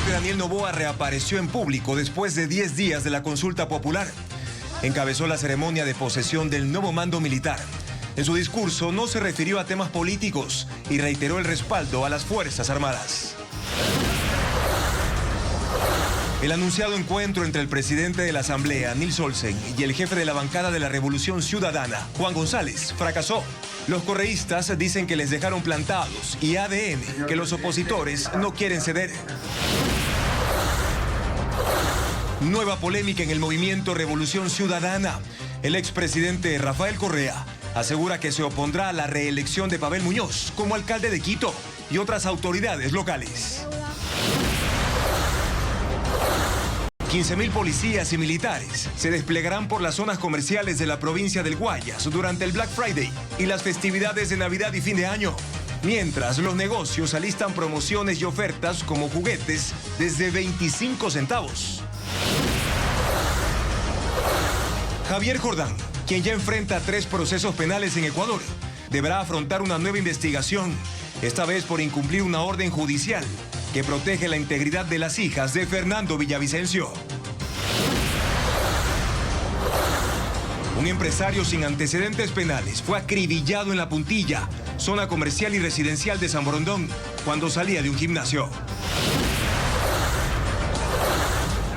presidente Daniel Noboa reapareció en público después de 10 días de la consulta popular. Encabezó la ceremonia de posesión del nuevo mando militar. En su discurso no se refirió a temas políticos y reiteró el respaldo a las Fuerzas Armadas. El anunciado encuentro entre el presidente de la Asamblea, Nils Olsen, y el jefe de la bancada de la Revolución Ciudadana, Juan González, fracasó. Los correístas dicen que les dejaron plantados y ADN, que los opositores no quieren ceder. Nueva polémica en el movimiento Revolución Ciudadana. El expresidente Rafael Correa asegura que se opondrá a la reelección de Pavel Muñoz como alcalde de Quito y otras autoridades locales. 15.000 policías y militares se desplegarán por las zonas comerciales de la provincia del Guayas durante el Black Friday y las festividades de Navidad y fin de año. Mientras los negocios alistan promociones y ofertas como juguetes desde 25 centavos. Javier Jordán, quien ya enfrenta 3 procesos penales en Ecuador, deberá afrontar una nueva investigación, esta vez por incumplir una orden judicial que protege la integridad de las hijas de Fernando Villavicencio. Un empresario sin antecedentes penales fue acribillado en La Puntilla, zona comercial y residencial de San Borondón, cuando salía de un gimnasio.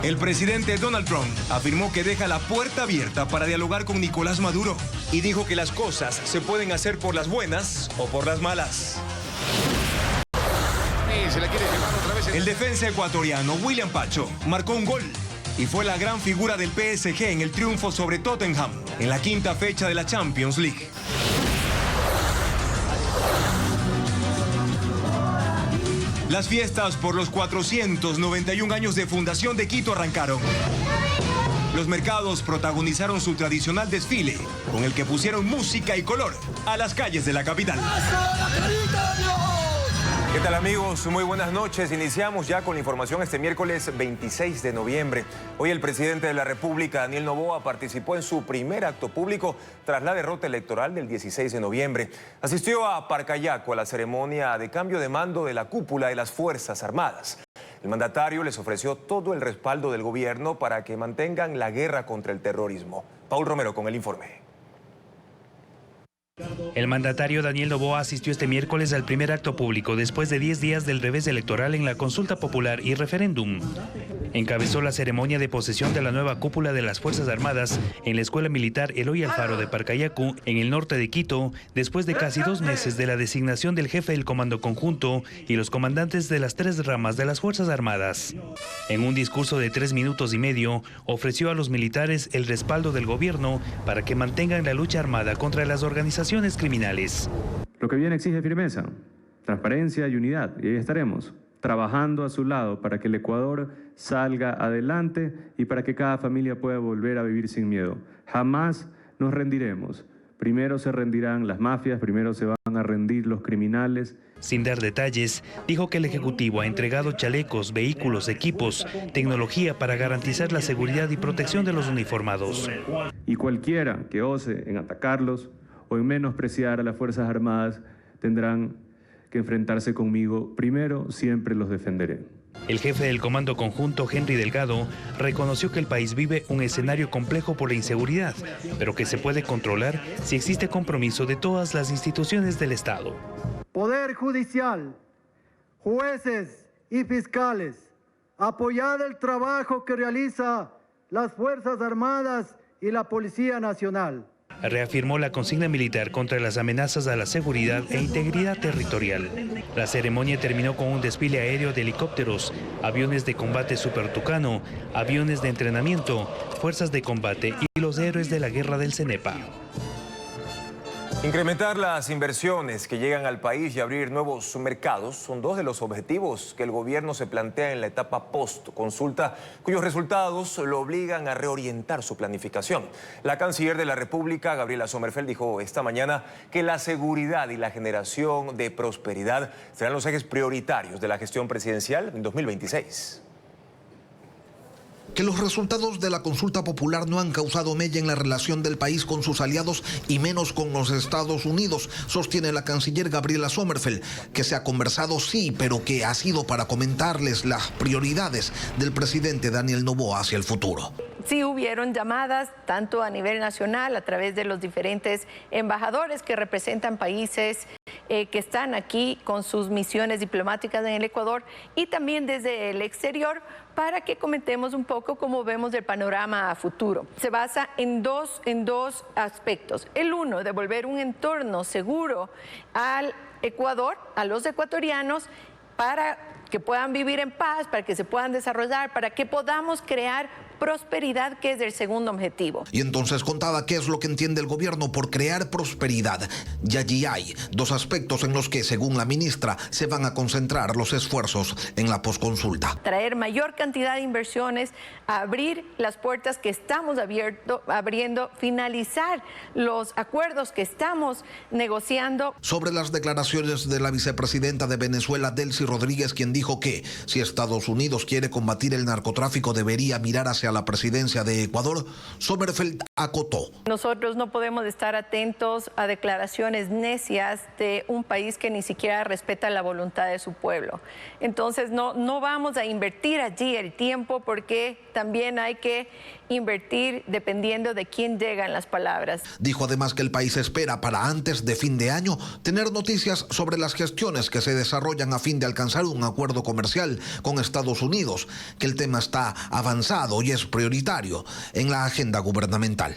El presidente Donald Trump afirmó que deja la puerta abierta para dialogar con Nicolás Maduro y dijo que las cosas se pueden hacer por las buenas o por las malas. El defensa ecuatoriano William Pacho marcó un gol y fue la gran figura del PSG en el triunfo sobre Tottenham en la 5ª fecha de la Champions League. Las fiestas por los 491 años de fundación de Quito arrancaron. Los mercados protagonizaron su tradicional desfile, con el que pusieron música y color a las calles de la capital. ¿Qué tal, amigos? Muy buenas noches. Iniciamos ya con la información este miércoles 26 de noviembre. Hoy el presidente de la República, Daniel Noboa, participó en su primer acto público tras la derrota electoral del 16 de noviembre. Asistió a Parcayaco a la ceremonia de cambio de mando de la cúpula de las Fuerzas Armadas. El mandatario les ofreció todo el respaldo del gobierno para que mantengan la guerra contra el terrorismo. Paul Romero con el informe. El mandatario Daniel Noboa asistió este miércoles al primer acto público después de 10 días del revés electoral en la consulta popular y referéndum. Encabezó la ceremonia de posesión de la nueva cúpula de las Fuerzas Armadas en la Escuela Militar Eloy Alfaro de Parcayacu, en el norte de Quito, después de casi 2 meses de la designación del jefe del Comando Conjunto y los comandantes de las 3 ramas de las Fuerzas Armadas. En un discurso de 3 minutos y medio, ofreció a los militares el respaldo del gobierno para que mantengan la lucha armada contra las organizaciones criminales. Lo que viene exige firmeza, transparencia y unidad, y ahí estaremos, trabajando a su lado para que el Ecuador salga adelante y para que cada familia pueda volver a vivir sin miedo. Jamás nos rendiremos. Primero se rendirán las mafias, primero se van a rendir los criminales. Sin dar detalles, dijo que el Ejecutivo ha entregado chalecos, vehículos, equipos, tecnología para garantizar la seguridad y protección de los uniformados. Y cualquiera que ose en atacarlos o en menospreciar a las Fuerzas Armadas tendrán que enfrentarse conmigo. Primero, siempre los defenderé. El jefe del Comando Conjunto, Henry Delgado, reconoció que el país vive un escenario complejo por la inseguridad, pero que se puede controlar si existe compromiso de todas las instituciones del Estado. Poder Judicial, jueces y fiscales, apoyad el trabajo que realiza las Fuerzas Armadas y la Policía Nacional. Reafirmó la consigna militar contra las amenazas a la seguridad e integridad territorial. La ceremonia terminó con un desfile aéreo de helicópteros, aviones de combate Super Tucano, aviones de entrenamiento, fuerzas de combate y los héroes de la guerra del Cenepa. Incrementar las inversiones que llegan al país y abrir nuevos mercados son 2 de los objetivos que el gobierno se plantea en la etapa post-consulta, cuyos resultados lo obligan a reorientar su planificación. La canciller de la República, Gabriela Sommerfeld, dijo esta mañana que la seguridad y la generación de prosperidad serán los ejes prioritarios de la gestión presidencial en 2026. que los resultados de la consulta popular no han causado mella en la relación del país con sus aliados y menos con los Estados Unidos, sostiene la canciller Gabriela Sommerfeld, que se ha conversado sí, pero que ha sido para comentarles las prioridades del presidente Daniel Noboa hacia el futuro. Sí hubieron llamadas, tanto a nivel nacional, a través de los diferentes embajadores que representan países que están aquí con sus misiones diplomáticas en el Ecuador, y también desde el exterior, para que comentemos un poco cómo vemos el panorama a futuro. Se basa en dos aspectos. El uno, devolver un entorno seguro al Ecuador, a los ecuatorianos, para que puedan vivir en paz, para que se puedan desarrollar, para que podamos crear prosperidad, que es el segundo objetivo. Y entonces contaba qué es lo que entiende el gobierno por crear prosperidad. Y allí hay dos aspectos en los que, según la ministra, se van a concentrar los esfuerzos en la posconsulta. Traer mayor cantidad de inversiones, abrir las puertas que estamos abriendo, finalizar los acuerdos que estamos negociando. Sobre las declaraciones de la vicepresidenta de Venezuela, Delcy Rodríguez, quien dijo que si Estados Unidos quiere combatir el narcotráfico debería mirar hacia la presidencia de Ecuador, Sommerfeld acotó. Nosotros no podemos estar atentos a declaraciones necias de un país que ni siquiera respeta la voluntad de su pueblo. Entonces no vamos a invertir allí el tiempo, porque también hay que invertir dependiendo de quién llegan las palabras. Dijo además que el país espera para antes de fin de año tener noticias sobre las gestiones que se desarrollan a fin de alcanzar un acuerdo comercial con Estados Unidos, que el tema está avanzado y es prioritario en la agenda gubernamental.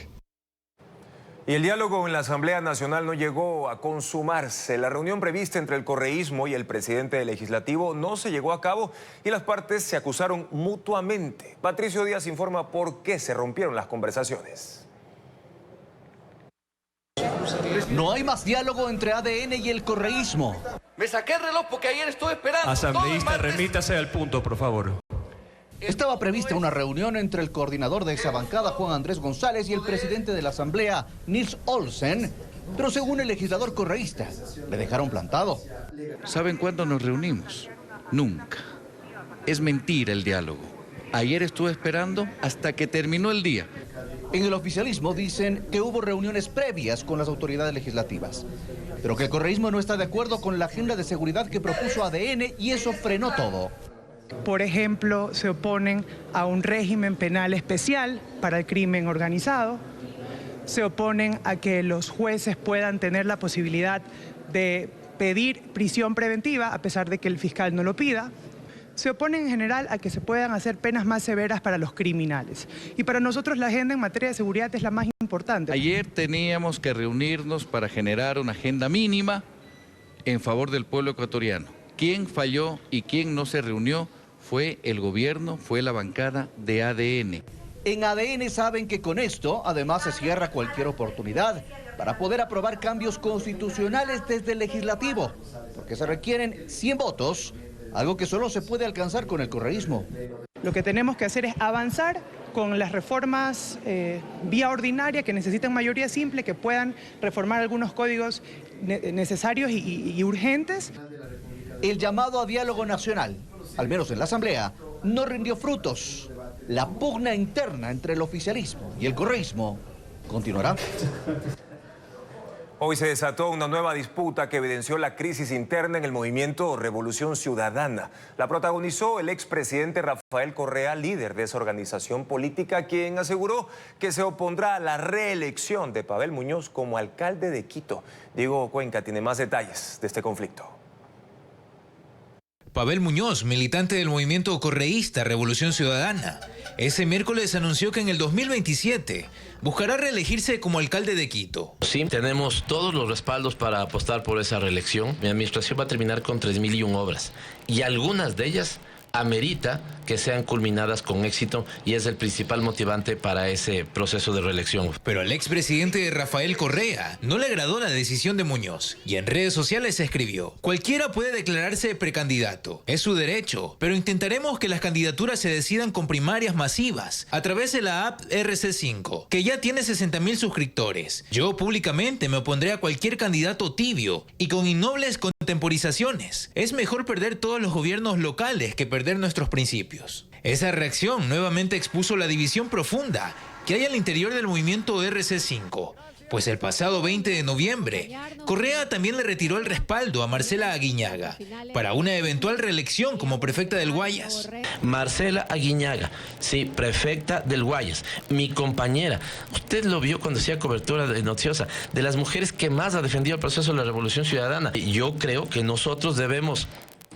Y el diálogo en la Asamblea Nacional no llegó a consumarse. La reunión prevista entre el correísmo y el presidente del Legislativo no se llevó a cabo y las partes se acusaron mutuamente. Patricio Díaz informa por qué se rompieron las conversaciones. No hay más diálogo entre ADN y el correísmo. Me saqué el reloj porque ayer estuve esperando. Asambleísta, remítase al punto, por favor. Estaba prevista una reunión entre el coordinador de esa bancada, Juan Andrés González, y el presidente de la Asamblea, Nils Olsen, pero según el legislador correísta, le dejaron plantado. ¿Saben cuándo nos reunimos? Nunca. Es mentira el diálogo. Ayer estuve esperando hasta que terminó el día. En el oficialismo dicen que hubo reuniones previas con las autoridades legislativas, pero que el correísmo no está de acuerdo con la agenda de seguridad que propuso ADN y eso frenó todo. Por ejemplo, se oponen a un régimen penal especial para el crimen organizado, se oponen a que los jueces puedan tener la posibilidad de pedir prisión preventiva a pesar de que el fiscal no lo pida, se oponen en general a que se puedan hacer penas más severas para los criminales. Y para nosotros la agenda en materia de seguridad es la más importante. Ayer teníamos que reunirnos para generar una agenda mínima en favor del pueblo ecuatoriano. ¿Quién falló y quién no se reunió? Fue el gobierno, fue la bancada de ADN. En ADN saben que con esto, además, se cierra cualquier oportunidad para poder aprobar cambios constitucionales desde el legislativo, porque se requieren 100 votos, algo que solo se puede alcanzar con el correísmo. Lo que tenemos que hacer es avanzar con las reformas vía ordinaria que necesitan mayoría simple, que puedan reformar algunos códigos necesarios y urgentes. El llamado a diálogo nacional, al menos en la Asamblea, no rindió frutos. La pugna interna entre el oficialismo y el correísmo continuará. Hoy se desató una nueva disputa que evidenció la crisis interna en el movimiento Revolución Ciudadana. La protagonizó el expresidente Rafael Correa, líder de esa organización política, quien aseguró que se opondrá a la reelección de Pavel Muñoz como alcalde de Quito. Diego Cuenca tiene más detalles de este conflicto. Pavel Muñoz, militante del movimiento correísta Revolución Ciudadana, ese miércoles anunció que en el 2027 buscará reelegirse como alcalde de Quito. Sí, tenemos todos los respaldos para apostar por esa reelección. Mi administración va a terminar con 3.001 obras y algunas de ellas amerita que sean culminadas con éxito y es el principal motivante para ese proceso de reelección. Pero al expresidente Rafael Correa no le agradó la decisión de Muñoz y en redes sociales escribió: cualquiera puede declararse precandidato, es su derecho, pero intentaremos que las candidaturas se decidan con primarias masivas a través de la app RC5, que ya tiene 60.000 suscriptores. Yo públicamente me opondré a cualquier candidato tibio y con innobles contemporizaciones. Es mejor perder todos los gobiernos locales que perder nuestros principios. Esa reacción nuevamente expuso la división profunda que hay al interior del movimiento RC5, pues el pasado 20 de noviembre, Correa también le retiró el respaldo a Marcela Aguiñaga para una eventual reelección como prefecta del Guayas. Marcela Aguiñaga, sí, prefecta del Guayas, mi compañera. Usted lo vio cuando hacía cobertura de noticiosa, de las mujeres que más ha defendido el proceso de la Revolución Ciudadana. Yo creo que nosotros debemos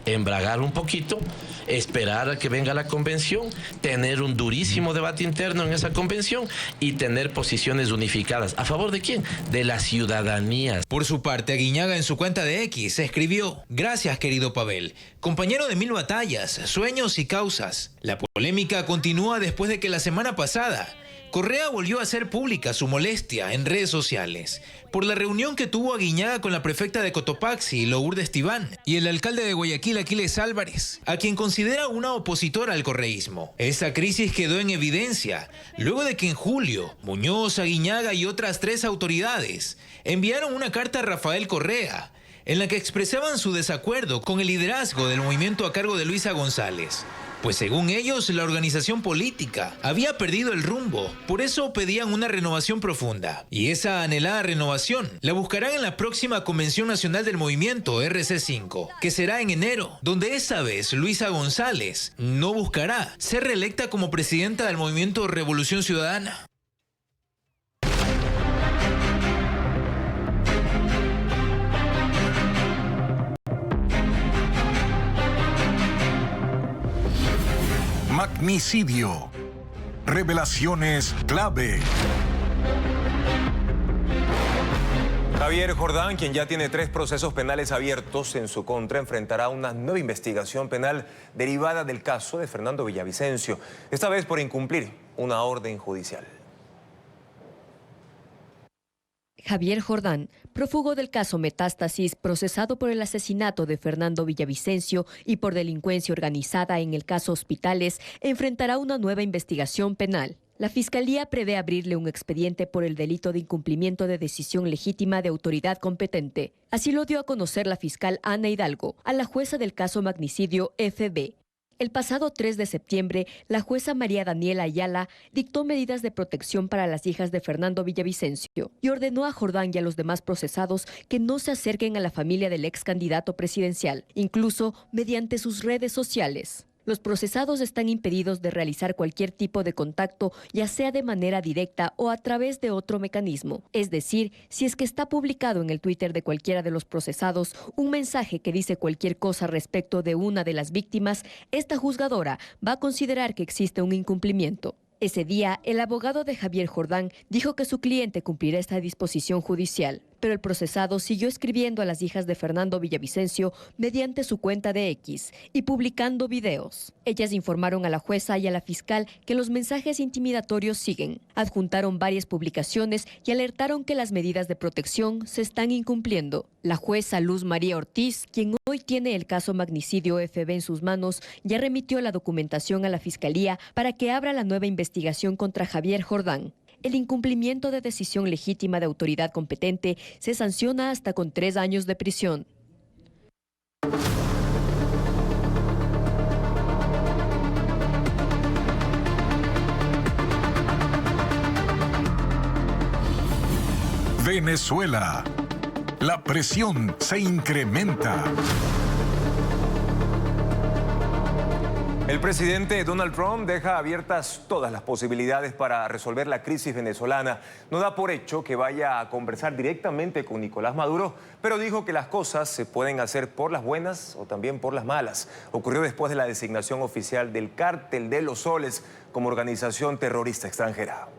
embragar un poquito, esperar a que venga la convención, tener un durísimo debate interno en esa convención y tener posiciones unificadas. ¿A favor de quién? De la ciudadanía. Por su parte, Aguiñaga en su cuenta de X escribió: gracias, querido Pavel, compañero de 1000 batallas, sueños y causas. La polémica continúa después de que la semana pasada Correa volvió a hacer pública su molestia en redes sociales por la reunión que tuvo Aguiñaga con la prefecta de Cotopaxi, Lourdes Tibán, y el alcalde de Guayaquil, Aquiles Álvarez, a quien considera una opositora al correísmo. Esa crisis quedó en evidencia luego de que en julio Muñoz, Aguiñaga y otras 3 autoridades enviaron una carta a Rafael Correa en la que expresaban su desacuerdo con el liderazgo del movimiento a cargo de Luisa González. Pues según ellos, la organización política había perdido el rumbo, por eso pedían una renovación profunda. Y esa anhelada renovación la buscarán en la próxima Convención Nacional del Movimiento RC5, que será en enero, donde esta vez Luisa González no buscará ser reelecta como presidenta del Movimiento Revolución Ciudadana. Magnicidio. Revelaciones clave. Javier Jordán, quien ya tiene 3 procesos penales abiertos en su contra, enfrentará una nueva investigación penal derivada del caso de Fernando Villavicencio, esta vez por incumplir una orden judicial. Javier Jordán, prófugo del caso Metástasis, procesado por el asesinato de Fernando Villavicencio y por delincuencia organizada en el caso Hospitales, enfrentará una nueva investigación penal. La Fiscalía prevé abrirle un expediente por el delito de incumplimiento de decisión legítima de autoridad competente. Así lo dio a conocer la fiscal Ana Hidalgo a la jueza del caso Magnicidio FB. El pasado 3 de septiembre, la jueza María Daniela Ayala dictó medidas de protección para las hijas de Fernando Villavicencio y ordenó a Jordán y a los demás procesados que no se acerquen a la familia del ex candidato presidencial, incluso mediante sus redes sociales. Los procesados están impedidos de realizar cualquier tipo de contacto, ya sea de manera directa o a través de otro mecanismo. Es decir, si es que está publicado en el Twitter de cualquiera de los procesados un mensaje que dice cualquier cosa respecto de una de las víctimas, esta juzgadora va a considerar que existe un incumplimiento. Ese día, el abogado de Javier Jordán dijo que su cliente cumplirá esta disposición judicial, pero el procesado siguió escribiendo a las hijas de Fernando Villavicencio mediante su cuenta de X y publicando videos. Ellas informaron a la jueza y a la fiscal que los mensajes intimidatorios siguen. Adjuntaron varias publicaciones y alertaron que las medidas de protección se están incumpliendo. La jueza Luz María Ortiz, quien hoy tiene el caso Magnicidio FB en sus manos, ya remitió la documentación a la fiscalía para que abra la nueva investigación contra Javier Jordán. El incumplimiento de decisión legítima de autoridad competente se sanciona hasta con 3 años de prisión. Venezuela. La presión se incrementa. El presidente Donald Trump deja abiertas todas las posibilidades para resolver la crisis venezolana. No da por hecho que vaya a conversar directamente con Nicolás Maduro, pero dijo que las cosas se pueden hacer por las buenas o también por las malas. Ocurrió después de la designación oficial del Cártel de los Soles como organización terrorista extranjera.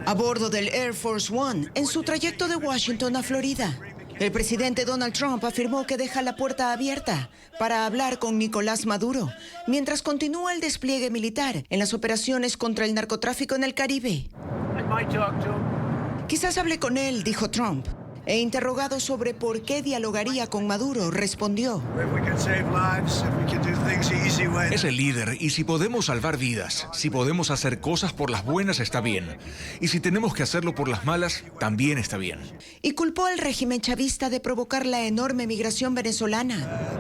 A bordo del Air Force One, en su trayecto de Washington a Florida, el presidente Donald Trump afirmó que deja la puerta abierta para hablar con Nicolás Maduro, mientras continúa el despliegue militar en las operaciones contra el narcotráfico en el Caribe. Quizás hable con él, dijo Trump. E interrogado sobre por qué dialogaría con Maduro, respondió: es el líder y si podemos salvar vidas, si podemos hacer cosas por las buenas está bien. Y si tenemos que hacerlo por las malas, también está bien. Y culpó al régimen chavista de provocar la enorme migración venezolana.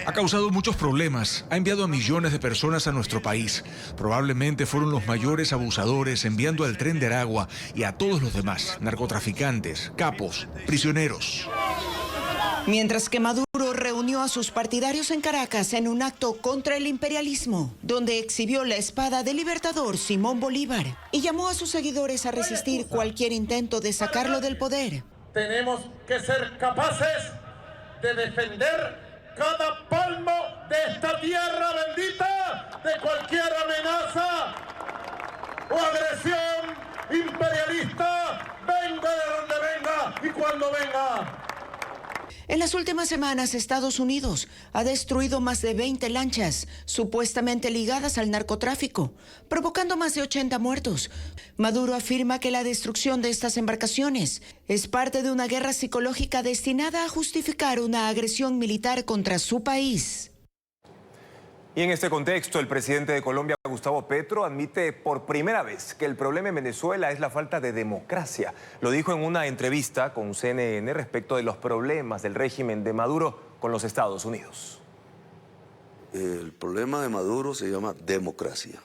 Ha causado muchos problemas, ha enviado a millones de personas a nuestro país. Probablemente fueron los mayores abusadores, enviando al Tren de Aragua y a todos los demás, narcotraficantes, capos, prisioneros. Mientras que Maduro reunió a sus partidarios en Caracas en un acto contra el imperialismo, donde exhibió la espada del libertador Simón Bolívar y llamó a sus seguidores a resistir cualquier intento de sacarlo del poder. Tenemos que ser capaces de defender cada palmo de esta tierra bendita de cualquier amenaza o agresión imperialista, venga de donde venga y cuando venga. En las últimas semanas, Estados Unidos ha destruido más de 20 lanchas supuestamente ligadas al narcotráfico, provocando más de 80 muertos. Maduro afirma que la destrucción de estas embarcaciones es parte de una guerra psicológica destinada a justificar una agresión militar contra su país. Y en este contexto, el presidente de Colombia, Gustavo Petro, admite por primera vez que el problema en Venezuela es la falta de democracia. Lo dijo en una entrevista con CNN respecto de los problemas del régimen de Maduro con los Estados Unidos. El problema de Maduro se llama democracia.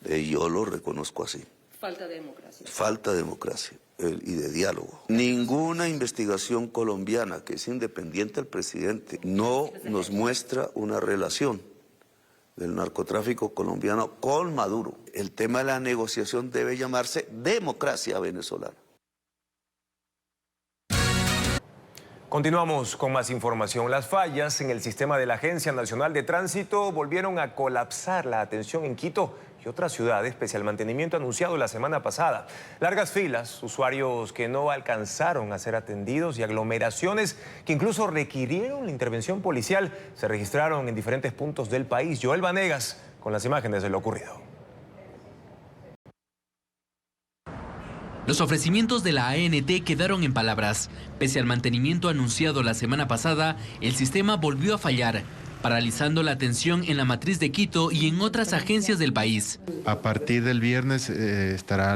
Yo lo reconozco así. Falta de democracia. Falta de democracia y de diálogo. Ninguna investigación colombiana que es independiente del presidente no nos muestra una relación del narcotráfico colombiano con Maduro. El tema de la negociación debe llamarse democracia venezolana. Continuamos con más información. Las fallas en el sistema de la Agencia Nacional de Tránsito volvieron a colapsar la atención en Quito y otras ciudades, pese al mantenimiento anunciado la semana pasada. Largas filas, usuarios que no alcanzaron a ser atendidos y aglomeraciones que incluso requirieron la intervención policial se registraron en diferentes puntos del país. Joel Vanegas con las imágenes de lo ocurrido. Los ofrecimientos de la ANT quedaron en palabras. Pese al mantenimiento anunciado la semana pasada, el sistema volvió a fallar, paralizando la atención en la matriz de Quito y en otras agencias del país. A partir del viernes estará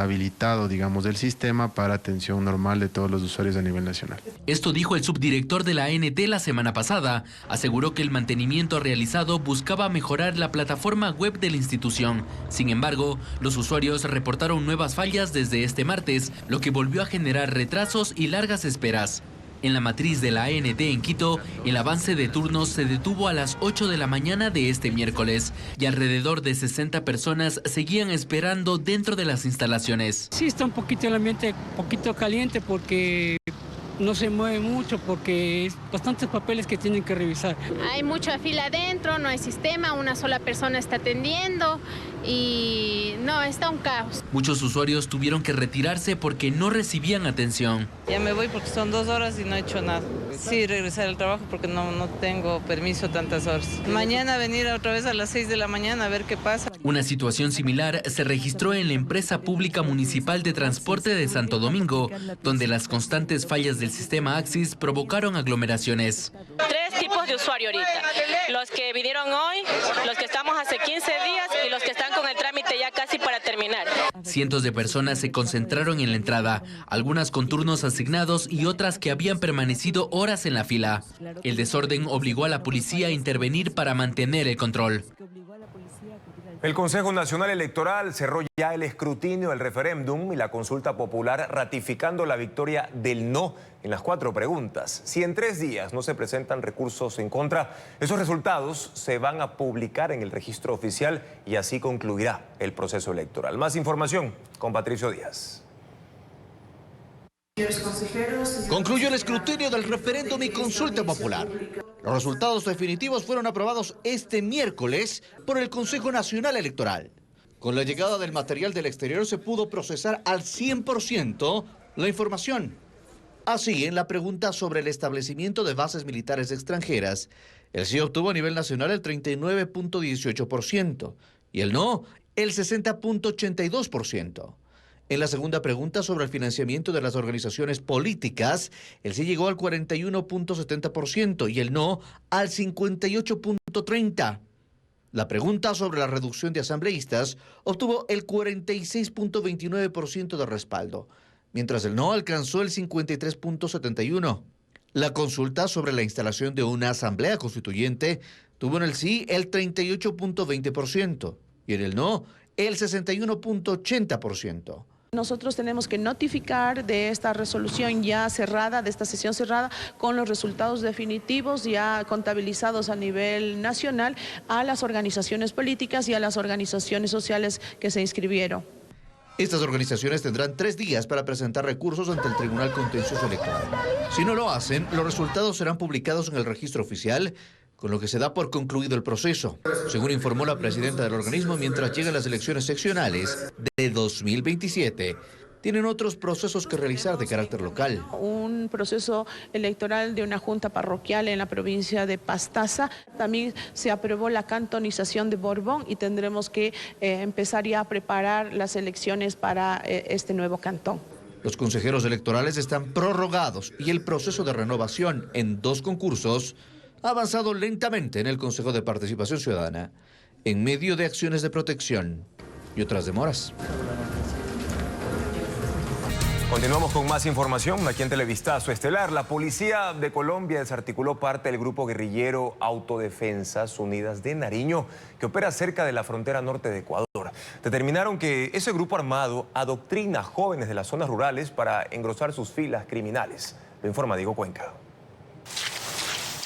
habilitado, digamos, el sistema para atención normal de todos los usuarios a nivel nacional. Esto dijo el subdirector de la ANT la semana pasada. Aseguró que el mantenimiento realizado buscaba mejorar la plataforma web de la institución. Sin embargo, los usuarios reportaron nuevas fallas desde este martes, lo que volvió a generar retrasos y largas esperas. En la matriz de la ANT en Quito, el avance de turnos se detuvo a las 8 de la mañana de este miércoles y alrededor de 60 personas seguían esperando dentro de las instalaciones. Sí, está un poquito el ambiente, caliente porque no se mueve mucho porque es bastantes papeles que tienen que revisar. Hay mucha fila adentro, no hay sistema, una sola persona está atendiendo y no, está un caos. Muchos usuarios tuvieron que retirarse porque no recibían atención. Ya me voy porque son 2 horas y no he hecho nada. Sí, regresar al trabajo porque no tengo permiso tantas horas. Mañana venir otra vez a las 6 de la mañana a ver qué pasa. Una situación similar se registró en la empresa pública municipal de transporte de Santo Domingo, donde las constantes fallas del sistema Axis provocaron aglomeraciones. 3 tipos de usuario ahorita. Los que vinieron hoy, los que estamos hace 15 días y los que están con el trámite ya casi para terminar. Cientos de personas se concentraron en la entrada, algunas con turnos asignados y otras que habían permanecido horas en la fila. El desorden obligó a la policía a intervenir para mantener el control. El Consejo Nacional Electoral cerró ya el escrutinio del referéndum y la consulta popular ratificando la victoria del no en las 4 preguntas. Si en 3 días no se presentan recursos en contra, esos resultados se van a publicar en el registro oficial y así concluirá el proceso electoral. Más información con Patricio Díaz. Concluyó el escrutinio del referéndum y consulta popular. Los resultados definitivos fueron aprobados este miércoles por el Consejo Nacional Electoral. Con la llegada del material del exterior se pudo procesar al 100% la información. Así, en la pregunta sobre el establecimiento de bases militares extranjeras, el sí obtuvo a nivel nacional el 39.18% y el no el 60.82%. En la segunda pregunta sobre el financiamiento de las organizaciones políticas, el sí llegó al 41.70% y el no al 58.30%. La pregunta sobre la reducción de asambleístas obtuvo el 46.29% de respaldo. mientras el no alcanzó el 53.71%. La consulta sobre la instalación de una asamblea constituyente tuvo en el sí el 38.20% y en el no el 61.80%. Nosotros tenemos que notificar de esta resolución ya cerrada, de esta sesión cerrada, con los resultados definitivos ya contabilizados a nivel nacional a las organizaciones políticas y a las organizaciones sociales que se inscribieron. Estas organizaciones tendrán 3 días para presentar recursos ante el Tribunal Contencioso Electoral. Si no lo hacen, los resultados serán publicados en el registro oficial, con lo que se da por concluido el proceso, según informó la presidenta del organismo. Mientras llegan las elecciones seccionales de 2027. Tienen otros procesos que realizar de carácter local. Un proceso electoral de una junta parroquial en la provincia de Pastaza. También se aprobó la cantonización de Borbón y tendremos que empezar ya a preparar las elecciones para este nuevo cantón. Los consejeros electorales están prorrogados y el proceso de renovación en 2 concursos ha avanzado lentamente en el Consejo de Participación Ciudadana, en medio de acciones de protección y otras demoras. Continuamos con más información aquí en Televistazo Estelar. La policía de Colombia desarticuló parte del grupo guerrillero Autodefensas Unidas de Nariño, que opera cerca de la frontera norte de Ecuador. Determinaron que ese grupo armado adoctrina a jóvenes de las zonas rurales para engrosar sus filas criminales. Lo informa Diego Cuenca.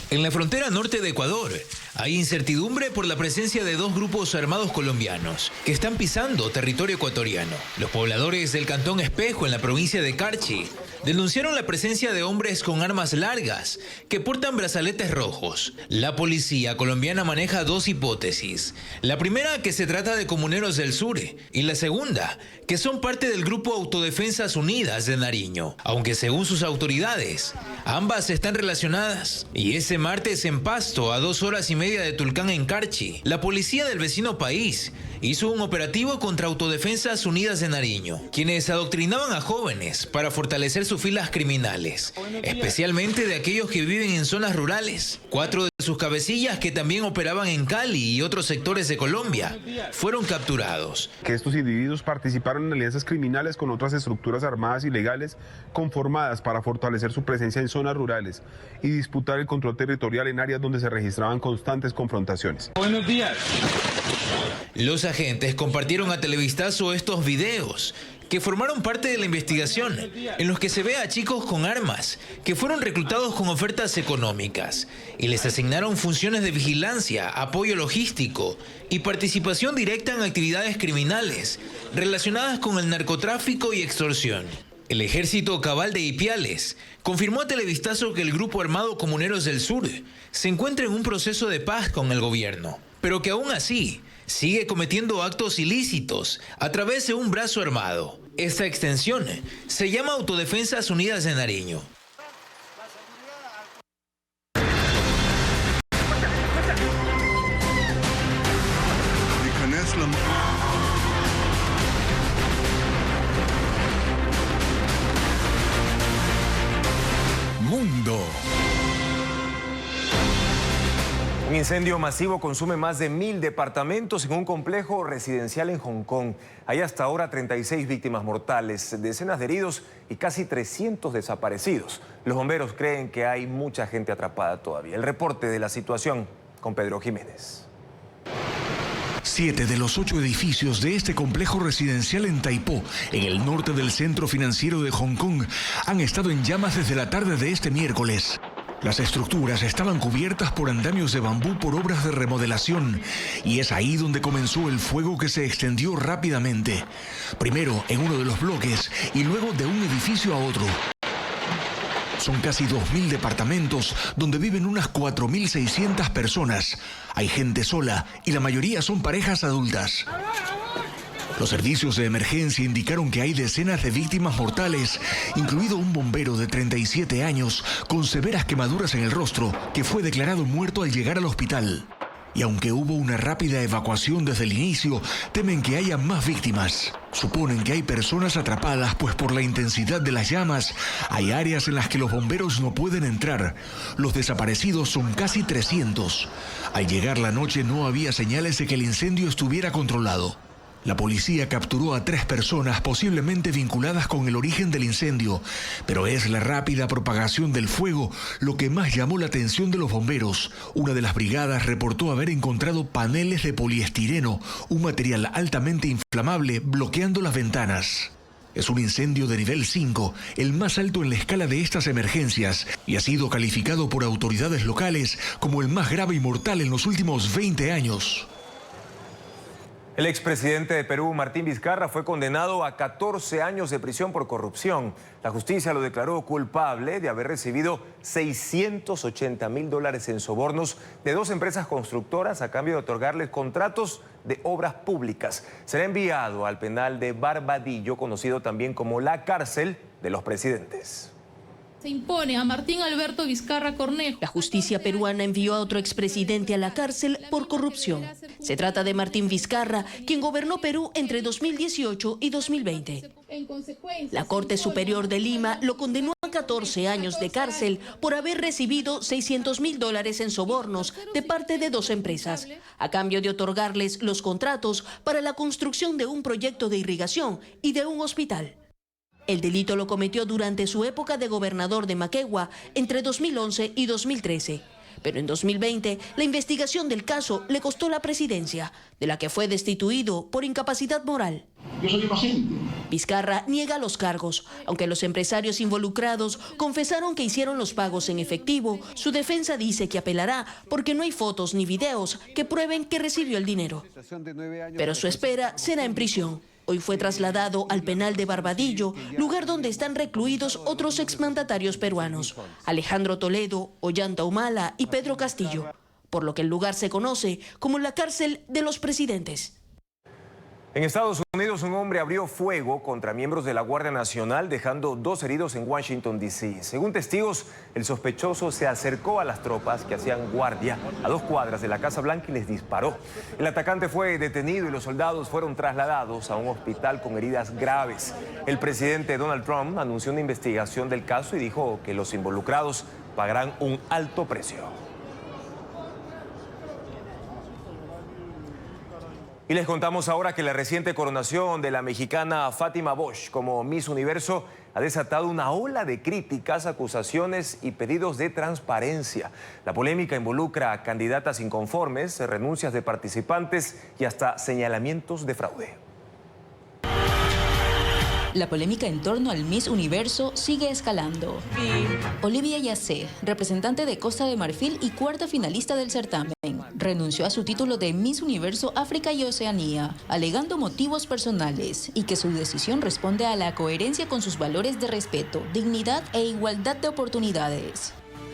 En la frontera norte de Ecuador hay incertidumbre por la presencia de 2 grupos armados colombianos que están pisando territorio ecuatoriano. Los pobladores del Cantón Espejo, en la provincia de Carchi, denunciaron la presencia de hombres con armas largas que portan brazaletes rojos. La policía colombiana maneja 2 hipótesis. La primera, que se trata de comuneros del sur, y la segunda, que son parte del grupo Autodefensas Unidas de Nariño, aunque según sus autoridades, ambas están relacionadas. Y ese martes en Pasto, a 2 horas y media de Tulcán en Carchi, la policía del vecino país hizo un operativo contra Autodefensas Unidas de Nariño, quienes adoctrinaban a jóvenes para fortalecer sus filas criminales, especialmente de aquellos que viven en zonas rurales. 4 de sus cabecillas, que también operaban en Cali y otros sectores de Colombia, fueron capturados. Que estos individuos participaron en alianzas criminales con otras estructuras armadas ilegales conformadas para fortalecer su presencia en zonas rurales y disputar el control territorial en áreas donde se registraban constantes confrontaciones. Buenos días. Los agentes compartieron a Televistazo estos videos que formaron parte de la investigación, en los que se ve a chicos con armas que fueron reclutados con ofertas económicas y les asignaron funciones de vigilancia, apoyo logístico y participación directa en actividades criminales relacionadas con el narcotráfico y extorsión. El ejército cabal de Ipiales confirmó a Televistazo que el grupo armado Comuneros del Sur se encuentra en un proceso de paz con el gobierno, pero que aún así sigue cometiendo actos ilícitos a través de un brazo armado. Esta extensión se llama Autodefensas Unidas de Nariño. Mundo. Un incendio masivo consume más de 1000 departamentos en un complejo residencial en Hong Kong. Hay hasta ahora 36 víctimas mortales, decenas de heridos y casi 300 desaparecidos. Los bomberos creen que hay mucha gente atrapada todavía. El reporte de la situación con Pedro Jiménez. 7 de los 8 edificios de este complejo residencial en Tai Po, en el norte del centro financiero de Hong Kong, han estado en llamas desde la tarde de este miércoles. Las estructuras estaban cubiertas por andamios de bambú por obras de remodelación, y es ahí donde comenzó el fuego, que se extendió rápidamente. Primero en uno de los bloques y luego de un edificio a otro. Son casi 2000 departamentos donde viven unas 4600 personas. Hay gente sola y la mayoría son parejas adultas. Los servicios de emergencia indicaron que hay decenas de víctimas mortales, incluido un bombero de 37 años con severas quemaduras en el rostro, que fue declarado muerto al llegar al hospital. Y aunque hubo una rápida evacuación desde el inicio, temen que haya más víctimas. Suponen que hay personas atrapadas, pues por la intensidad de las llamas, hay áreas en las que los bomberos no pueden entrar. Los desaparecidos son casi 300. Al llegar la noche no había señales de que el incendio estuviera controlado. La policía capturó a 3 personas posiblemente vinculadas con el origen del incendio, pero es la rápida propagación del fuego lo que más llamó la atención de los bomberos. Una de las brigadas reportó haber encontrado paneles de poliestireno, un material altamente inflamable, bloqueando las ventanas. Es un incendio de nivel 5, el más alto en la escala de estas emergencias, y ha sido calificado por autoridades locales como el más grave y mortal en los últimos 20 años. El expresidente de Perú, Martín Vizcarra, fue condenado a 14 años de prisión por corrupción. La justicia lo declaró culpable de haber recibido $680.000 en sobornos de 2 empresas constructoras a cambio de otorgarles contratos de obras públicas. Será enviado al penal de Barbadillo, conocido también como la cárcel de los presidentes. Se impone a Martín Alberto Vizcarra Cornejo. La justicia peruana envió a otro expresidente a la cárcel por corrupción. Se trata de Martín Vizcarra, quien gobernó Perú entre 2018 y 2020. La Corte Superior de Lima lo condenó a 14 años de cárcel por haber recibido $600.000 en sobornos de parte de 2 empresas, a cambio de otorgarles los contratos para la construcción de un proyecto de irrigación y de un hospital. El delito lo cometió durante su época de gobernador de Moquegua entre 2011 y 2013. Pero en 2020, la investigación del caso le costó la presidencia, de la que fue destituido por incapacidad moral. Yo soy inocente. Vizcarra niega los cargos. Aunque los empresarios involucrados confesaron que hicieron los pagos en efectivo, su defensa dice que apelará porque no hay fotos ni videos que prueben que recibió el dinero. Pero su espera será en prisión. Hoy fue trasladado al penal de Barbadillo, lugar donde están recluidos otros exmandatarios peruanos, Alejandro Toledo, Ollanta Humala y Pedro Castillo, por lo que el lugar se conoce como la cárcel de los presidentes. En Estados Unidos, un hombre abrió fuego contra miembros de la Guardia Nacional, dejando 2 heridos en Washington, D.C. Según testigos, el sospechoso se acercó a las tropas que hacían guardia a 2 cuadras de la Casa Blanca y les disparó. El atacante fue detenido y los soldados fueron trasladados a un hospital con heridas graves. El presidente Donald Trump anunció una investigación del caso y dijo que los involucrados pagarán un alto precio. Y les contamos ahora que la reciente coronación de la mexicana Fátima Bosch como Miss Universo ha desatado una ola de críticas, acusaciones y pedidos de transparencia. La polémica involucra a candidatas inconformes, renuncias de participantes y hasta señalamientos de fraude. La polémica en torno al Miss Universo sigue escalando. Olivia Yassé, representante de Costa de Marfil y 4ª finalista del certamen, renunció a su título de Miss Universo África y Oceanía, alegando motivos personales y que su decisión responde a la coherencia con sus valores de respeto, dignidad e igualdad de oportunidades.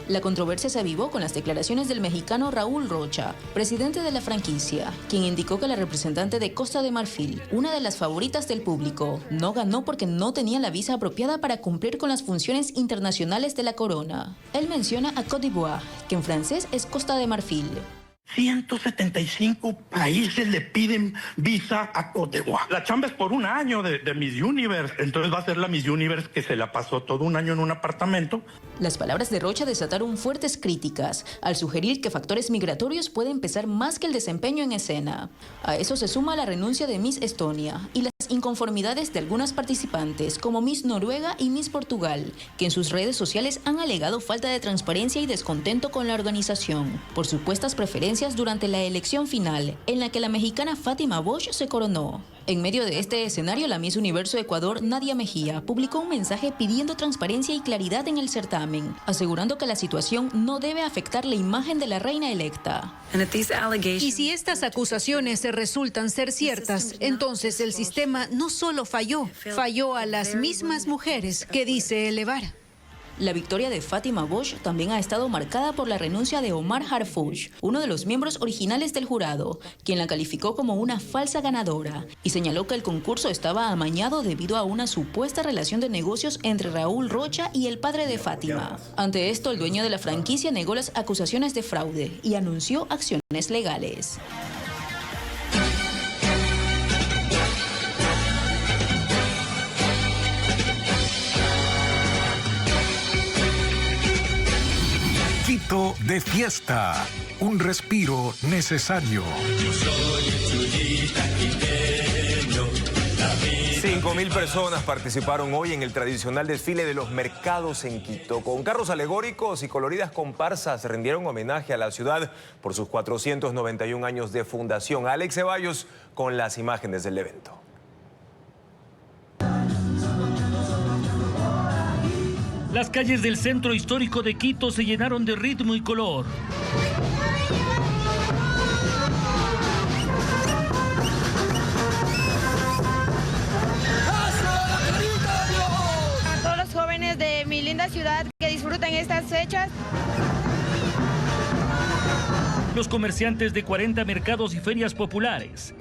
La controversia se avivó con las declaraciones del mexicano Raúl Rocha, presidente de la franquicia, quien indicó que la representante de Costa de Marfil, una de las favoritas del público, no ganó porque no tenía la visa apropiada para cumplir con las funciones internacionales de la corona. Él menciona a Côte d'Ivoire, que en francés es Costa de Marfil. 175 países le piden visa a Côte d'Ivoire. La chamba es por un año de Miss Universe. Entonces va a ser la Miss Universe que se la pasó todo un año en un apartamento. Las palabras de Rocha desataron fuertes críticas al sugerir que factores migratorios pueden pesar más que el desempeño en escena. A eso se suma la renuncia de Miss Estonia y las inconformidades de algunas participantes como Miss Noruega y Miss Portugal, que en sus redes sociales han alegado falta de transparencia y descontento con la organización por supuestas preferencias durante la elección final, en la que la mexicana Fátima Bosch se coronó. En medio de este escenario, la Miss Universo Ecuador, Nadia Mejía, publicó un mensaje pidiendo transparencia y claridad en el certamen, asegurando que la situación no debe afectar la imagen de la reina electa. Y si estas acusaciones resultan ser ciertas, entonces el sistema no solo falló a las mismas mujeres que dice elevar. La victoria de Fátima Bosch también ha estado marcada por la renuncia de Omar Harfouch, uno de los miembros originales del jurado, quien la calificó como una falsa ganadora y señaló que el concurso estaba amañado debido a una supuesta relación de negocios entre Raúl Rocha y el padre de Fátima. Ante esto, el dueño de la franquicia negó las acusaciones de fraude y anunció acciones legales. Quito de fiesta, un respiro necesario. Yo soy el Chuyita Quintero. 5.000 personas participaron hoy en el tradicional desfile de los mercados en Quito. Con carros alegóricos y coloridas comparsas rindieron homenaje a la ciudad por sus 491 años de fundación. Alex Ceballos con las imágenes del evento. Las calles del centro histórico de Quito se llenaron de ritmo y color. De mi linda ciudad que disfruten estas fechas. Los comerciantes de 40 mercados y ferias populares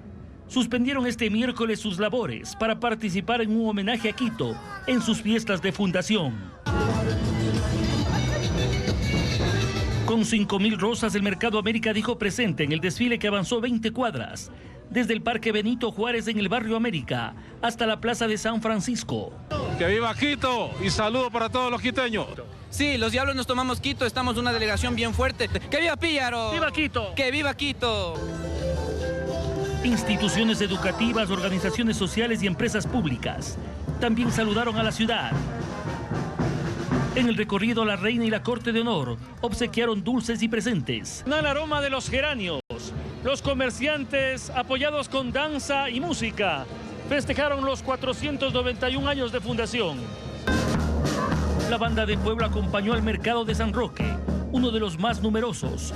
suspendieron este miércoles sus labores para participar en un homenaje a Quito en sus fiestas de fundación. Con 5.000 rosas, el Mercado América dijo presente en el desfile que avanzó 20 cuadras, desde el Parque Benito Juárez en el barrio América hasta la Plaza de San Francisco. ¡Que viva Quito! Y saludo para todos los quiteños. Sí, los diablos nos tomamos Quito, estamos una delegación bien fuerte. ¡Que viva Píllaro! ¡Viva Quito! ¡Que viva Quito! Instituciones educativas, organizaciones sociales y empresas públicas también saludaron a la ciudad. En el recorrido, la reina y la corte de honor obsequiaron dulces y presentes. El aroma de los geranios. Los comerciantes, apoyados con danza y música, festejaron los 491 años de fundación. La banda de pueblo acompañó al mercado de San Roque, uno de los más numerosos.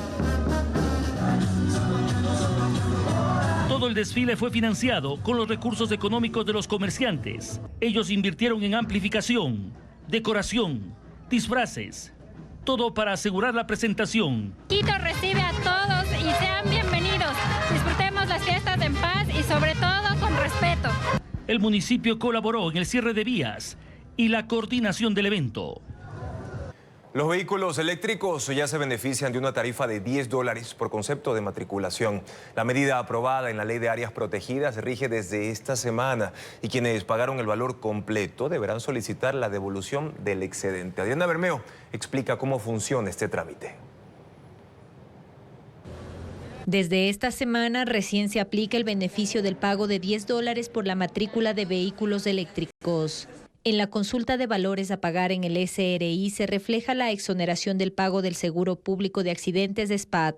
Todo el desfile fue financiado con los recursos económicos de los comerciantes. Ellos invirtieron en amplificación, decoración, disfraces, todo para asegurar la presentación. Quito recibe a todos y sean bienvenidos. Disfrutemos las fiestas en paz y sobre todo con respeto. El municipio colaboró en el cierre de vías y la coordinación del evento. Los vehículos eléctricos ya se benefician de una tarifa de $10 por concepto de matriculación. La medida aprobada en la Ley de Áreas Protegidas rige desde esta semana y quienes pagaron el valor completo deberán solicitar la devolución del excedente. Adriana Bermeo explica cómo funciona este trámite. Desde esta semana recién se aplica el beneficio del pago de $10 por la matrícula de vehículos eléctricos. En la consulta de valores a pagar en el SRI se refleja la exoneración del pago del seguro público de accidentes de SPAT,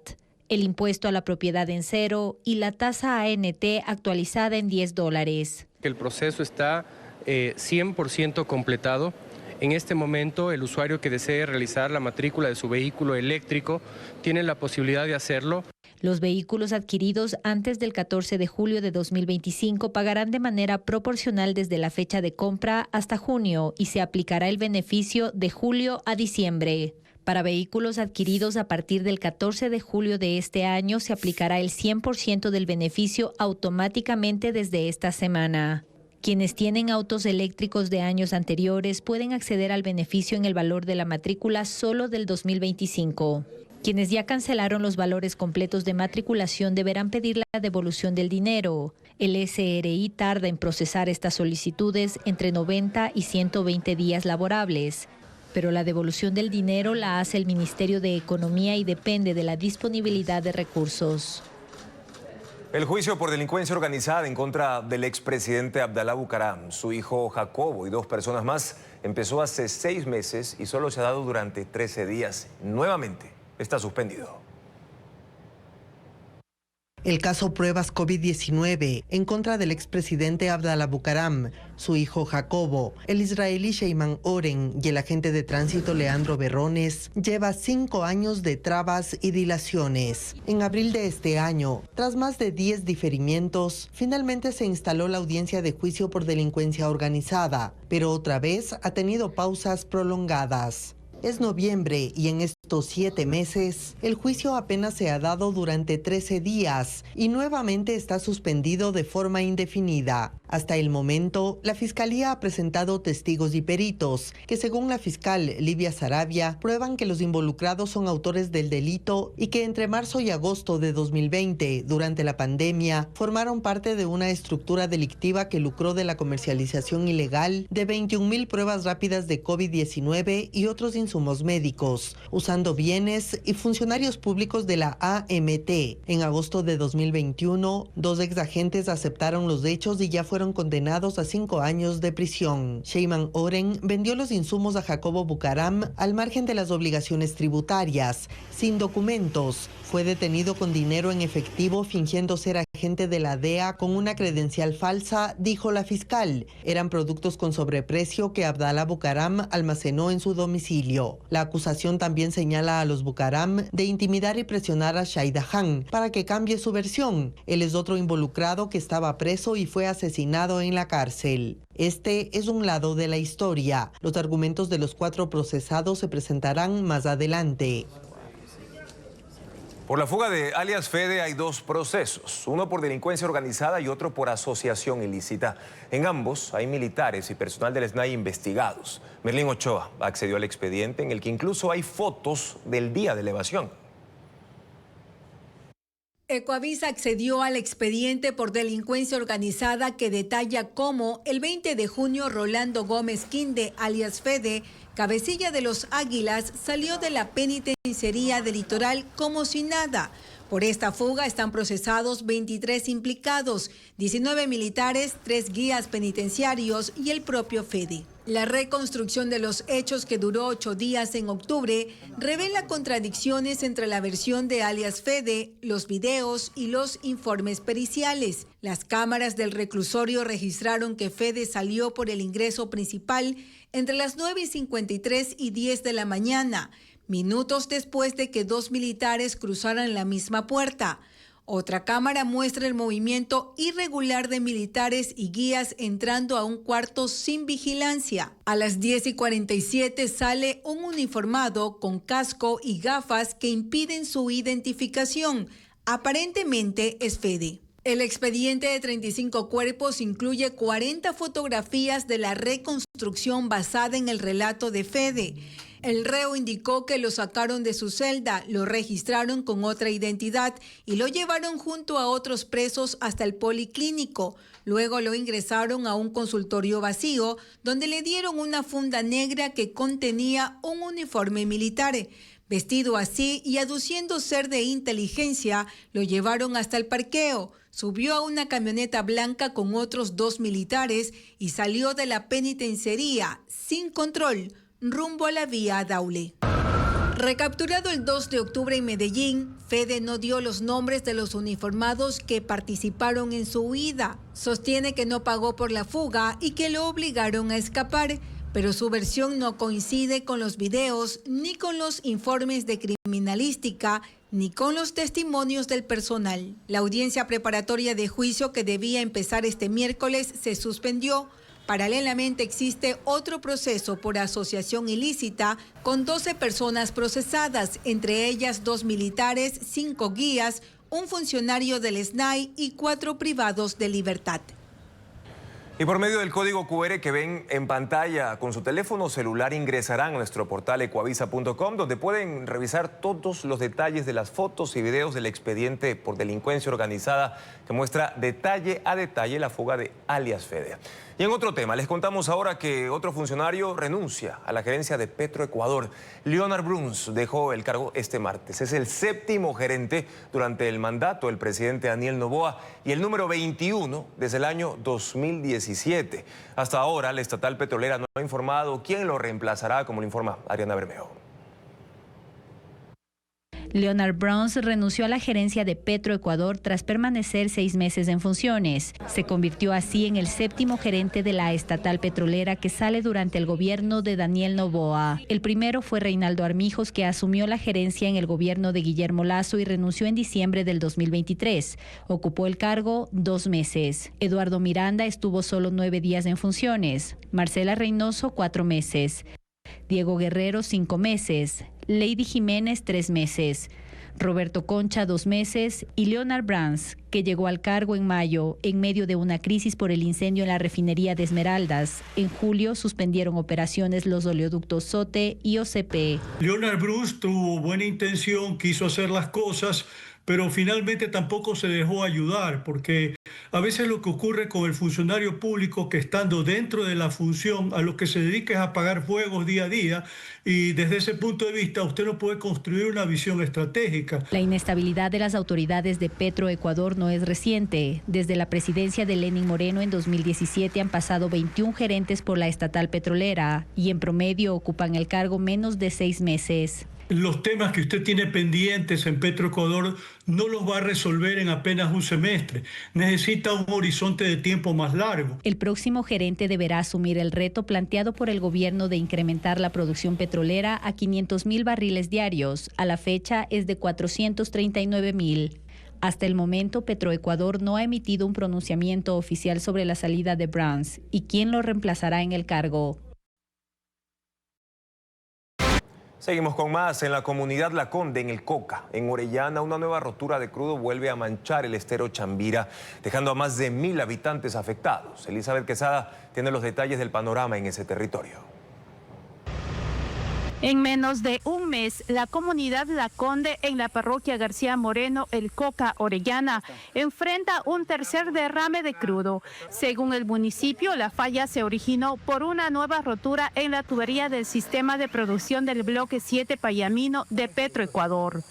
el impuesto a la propiedad en cero y la tasa ANT actualizada en $10. El proceso está 100% completado. En este momento, el usuario que desee realizar la matrícula de su vehículo eléctrico tiene la posibilidad de hacerlo. Los vehículos adquiridos antes del 14 de julio de 2025 pagarán de manera proporcional desde la fecha de compra hasta junio y se aplicará el beneficio de julio a diciembre. Para vehículos adquiridos a partir del 14 de julio de este año se aplicará el 100% del beneficio automáticamente desde esta semana. Quienes tienen autos eléctricos de años anteriores pueden acceder al beneficio en el valor de la matrícula solo del 2025. Quienes ya cancelaron los valores completos de matriculación deberán pedir la devolución del dinero. El SRI tarda en procesar estas solicitudes entre 90 y 120 días laborables, pero la devolución del dinero la hace el Ministerio de Economía y depende de la disponibilidad de recursos. El juicio por delincuencia organizada en contra del expresidente Abdalá Bucaram, su hijo Jacobo y 2 personas más empezó hace 6 meses y solo se ha dado durante 13 días. Nuevamente está suspendido. El caso Pruebas COVID-19 en contra del expresidente Abdalá Bucaram, su hijo Jacobo, el israelí Sheyman Oren y el agente de tránsito Leandro Berrones lleva 5 años de trabas y dilaciones. En abril de este año, tras más de 10 diferimientos, finalmente se instaló la audiencia de juicio por delincuencia organizada, pero otra vez ha tenido pausas prolongadas. Es noviembre y en estos 7 meses, el juicio apenas se ha dado durante 13 días y nuevamente está suspendido de forma indefinida. Hasta el momento, la Fiscalía ha presentado testigos y peritos que, según la fiscal Livia Sarabia, prueban que los involucrados son autores del delito y que entre marzo y agosto de 2020, durante la pandemia, formaron parte de una estructura delictiva que lucró de la comercialización ilegal de 21,000 pruebas rápidas de COVID-19 y otros insumos médicos, usando bienes y funcionarios públicos de la AMT. En agosto de 2021, 2 exagentes aceptaron los hechos y ya fueron fueron condenados a 5 años de prisión. Sheyman Oren vendió los insumos a Jacobo Bucaram al margen de las obligaciones tributarias, sin documentos. Fue detenido con dinero en efectivo fingiendo ser agente de la DEA con una credencial falsa, dijo la fiscal. Eran productos con sobreprecio que Abdallah Bucaram almacenó en su domicilio. La acusación también señala a los Bucaram de intimidar y presionar a Shaidahan para que cambie su versión. Él es otro involucrado que estaba preso y fue asesinado en la cárcel. Este es un lado de la historia. Los argumentos de los 4 procesados se presentarán más adelante. Por la fuga de alias Fede hay 2 procesos, uno por delincuencia organizada y otro por asociación ilícita. En ambos hay militares y personal del SNAI investigados. Merlín Ochoa accedió al expediente en el que incluso hay fotos del día de la evasión. Ecoavis accedió al expediente por delincuencia organizada que detalla cómo el 20 de junio Rolando Gómez Quinde, alias Fede, cabecilla de los Águilas, salió de la penitenciaría del Litoral como si nada. Por esta fuga están procesados 23 implicados, 19 militares, 3 guías penitenciarios y el propio Fede. La reconstrucción de los hechos, que duró 8 días en octubre, revela contradicciones entre la versión de alias Fede, los videos y los informes periciales. Las cámaras del reclusorio registraron que Fede salió por el ingreso principal entre las 9:53 y 10 de la mañana, minutos después de que 2 militares cruzaran la misma puerta. Otra cámara muestra el movimiento irregular de militares y guías entrando a un cuarto sin vigilancia. A las 10:47 sale un uniformado con casco y gafas que impiden su identificación. Aparentemente es Fede. El expediente de 35 cuerpos incluye 40 fotografías de la reconstrucción basada en el relato de Fede. El reo indicó que lo sacaron de su celda, lo registraron con otra identidad y lo llevaron junto a otros presos hasta el policlínico. Luego lo ingresaron a un consultorio vacío donde le dieron una funda negra que contenía un uniforme militar. Vestido así y aduciendo ser de inteligencia, lo llevaron hasta el parqueo. Subió a una camioneta blanca con otros 2 militares y salió de la penitenciaría sin control, rumbo a la vía Daule. Recapturado el 2 de octubre en Medellín, Fede no dio los nombres de los uniformados que participaron en su huida. Sostiene que no pagó por la fuga y que lo obligaron a escapar, pero su versión no coincide con los videos, ni con los informes de criminalística, ni con los testimonios del personal. La audiencia preparatoria de juicio, que debía empezar este miércoles, se suspendió. Paralelamente existe otro proceso por asociación ilícita con 12 personas procesadas, entre ellas 2 militares, 5 guías, un funcionario del SNAI y 4 privados de libertad. Y por medio del código QR que ven en pantalla con su teléfono celular ingresarán a nuestro portal ecoavisa.com, donde pueden revisar todos los detalles de las fotos y videos del expediente por delincuencia organizada que muestra detalle a detalle la fuga de alias Fede. Y en otro tema, les contamos ahora que otro funcionario renuncia a la gerencia de Petroecuador. Leonard Bruns dejó el cargo este martes. Es el 7º gerente durante el mandato del presidente Daniel Noboa y el número 21 desde el año 2017. Hasta ahora, la estatal petrolera no ha informado quién lo reemplazará, como lo informa Ariana Bermejo. Leonard Bruns renunció a la gerencia de Petroecuador tras permanecer 6 meses en funciones. Se convirtió así en el 7º gerente de la estatal petrolera que sale durante el gobierno de Daniel Noboa. El primero fue Reinaldo Armijos, que asumió la gerencia en el gobierno de Guillermo Lasso y renunció en diciembre del 2023. Ocupó el cargo 2 meses. Eduardo Miranda estuvo solo 9 días en funciones. Marcela Reynoso 4 meses. Diego Guerrero 5 meses. Lady Jiménez 3 meses, Roberto Concha 2 meses y Leonard Bruns, que llegó al cargo en mayo en medio de una crisis por el incendio en la refinería de Esmeraldas. En julio suspendieron operaciones los oleoductos SOTE y OCP. Leonard Bruns tuvo buena intención, quiso hacer las cosas, pero finalmente tampoco se dejó ayudar porque A veces lo que ocurre con el funcionario público, que estando dentro de la función, a lo que se dedica es a apagar fuegos día a día, y desde ese punto de vista usted no puede construir una visión estratégica. La inestabilidad de las autoridades de Petroecuador no es reciente. Desde la presidencia de Lenín Moreno en 2017 han pasado 21 gerentes por la estatal petrolera y en promedio ocupan el cargo menos de 6 meses. Los temas que usted tiene pendientes en Petroecuador no los va a resolver en apenas un semestre. Necesita un horizonte de tiempo más largo. El próximo gerente deberá asumir el reto planteado por el gobierno de incrementar la producción petrolera a 500,000 barriles diarios. A la fecha es de 439,000. Hasta el momento, Petroecuador no ha emitido un pronunciamiento oficial sobre la salida de Brands y quién lo reemplazará en el cargo. Seguimos con más. En la comunidad La Conde, en el Coca, en Orellana, una nueva rotura de crudo vuelve a manchar el estero Chambira, dejando a más de 1,000 habitantes afectados. Elizabeth Quesada tiene los detalles del panorama en ese territorio. En menos de un mes, la comunidad La Conde en la parroquia García Moreno, el Coca, Orellana, enfrenta un tercer derrame de crudo. Según el municipio, la falla se originó por una nueva rotura en la tubería del sistema de producción del bloque 7 Payamino de Petroecuador.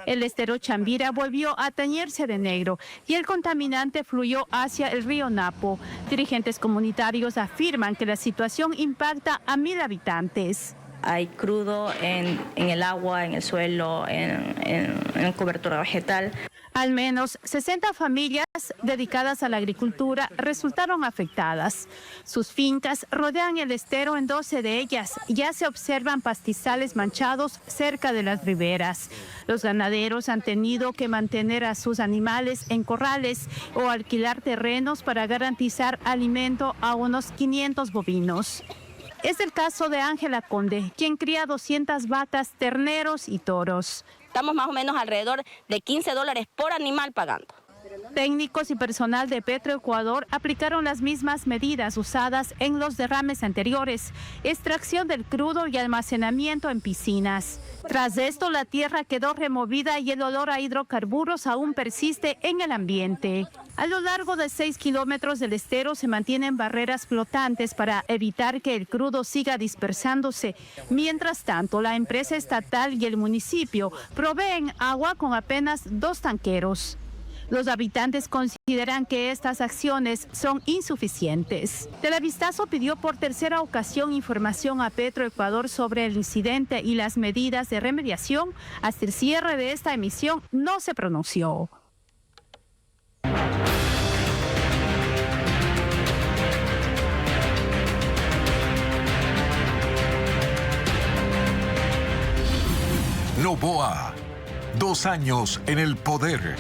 El estero Chambira volvió a teñirse de negro y el contaminante fluyó hacia el río Napo. Dirigentes comunitarios afirman que la situación impacta a 1,000 habitantes. Hay crudo en el agua, en el suelo, en cobertura vegetal. Al menos 60 familias dedicadas a la agricultura resultaron afectadas. Sus fincas rodean el estero, en 12 de ellas ya se observan pastizales manchados cerca de las riberas. Los ganaderos han tenido que mantener a sus animales en corrales o alquilar terrenos para garantizar alimento a unos 500 bovinos. Es el caso de Ángela Conde, quien cría 200 vacas, terneros y toros. Estamos más o menos alrededor de $15 por animal pagando. Técnicos y personal de Petroecuador aplicaron las mismas medidas usadas en los derrames anteriores: extracción del crudo y almacenamiento en piscinas. Tras esto, la tierra quedó removida y el olor a hidrocarburos aún persiste en el ambiente. A lo largo de 6 kilómetros del estero se mantienen barreras flotantes para evitar que el crudo siga dispersándose. Mientras tanto, la empresa estatal y el municipio proveen agua con apenas 2 tanqueros. Los habitantes consideran que estas acciones son insuficientes. Televistazo pidió por tercera ocasión información a Petroecuador sobre el incidente y las medidas de remediación. Hasta el cierre de esta emisión no se pronunció. Noboa, 2 años en el poder.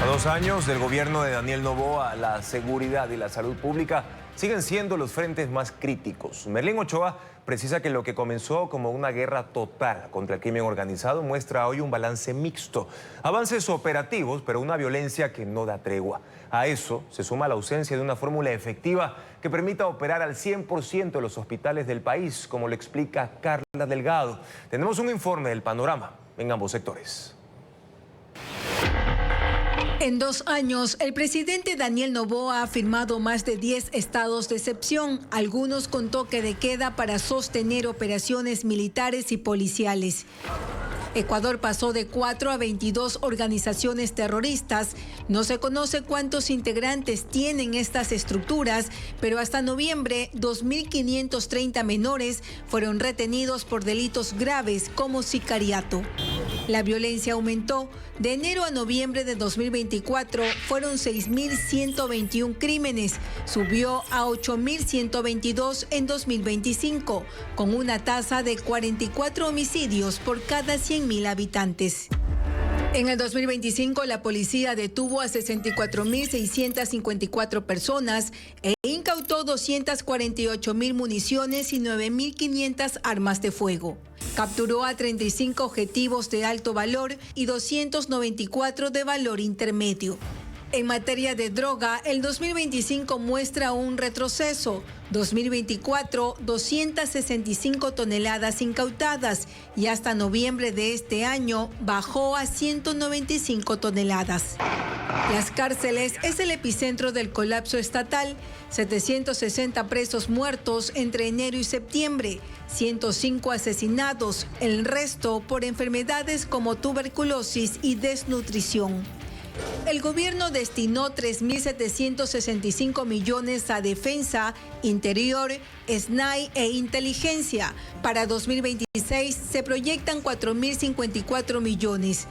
A 2 años del gobierno de Daniel Noboa, la seguridad y la salud pública siguen siendo los frentes más críticos. Merlín Ochoa precisa que lo que comenzó como una guerra total contra el crimen organizado muestra hoy un balance mixto. Avances operativos, pero una violencia que no da tregua. A eso se suma la ausencia de una fórmula efectiva que permita operar al 100% de los hospitales del país, como lo explica Carla Delgado. Tenemos un informe del panorama en ambos sectores. En 2 años, el presidente Daniel Noboa ha firmado más de 10 estados de excepción, algunos con toque de queda para sostener operaciones militares y policiales. Ecuador pasó de 4 a 22 organizaciones terroristas. No se conoce cuántos integrantes tienen estas estructuras, pero hasta noviembre, 2.530 menores fueron retenidos por delitos graves como sicariato. La violencia aumentó. De enero a noviembre de 2024 fueron 6.121 crímenes, subió a 8.122 en 2025, con una tasa de 44 homicidios por cada 100.000 habitantes. En el 2025, la policía detuvo a 64.654 personas e incautó 248.000 municiones y 9.500 armas de fuego. Capturó a 35 objetivos de alto valor y 294 de valor intermedio. En materia de droga, el 2025 muestra un retroceso. 2024, 265 toneladas incautadas y hasta noviembre de este año bajó a 195 toneladas. Las cárceles es el epicentro del colapso estatal. 760 presos muertos entre enero y septiembre, 105 asesinados, el resto por enfermedades como tuberculosis y desnutrición. El gobierno destinó 3.765 millones a defensa, interior, SNAI e inteligencia. Para 2026 se proyectan 4.054 millones.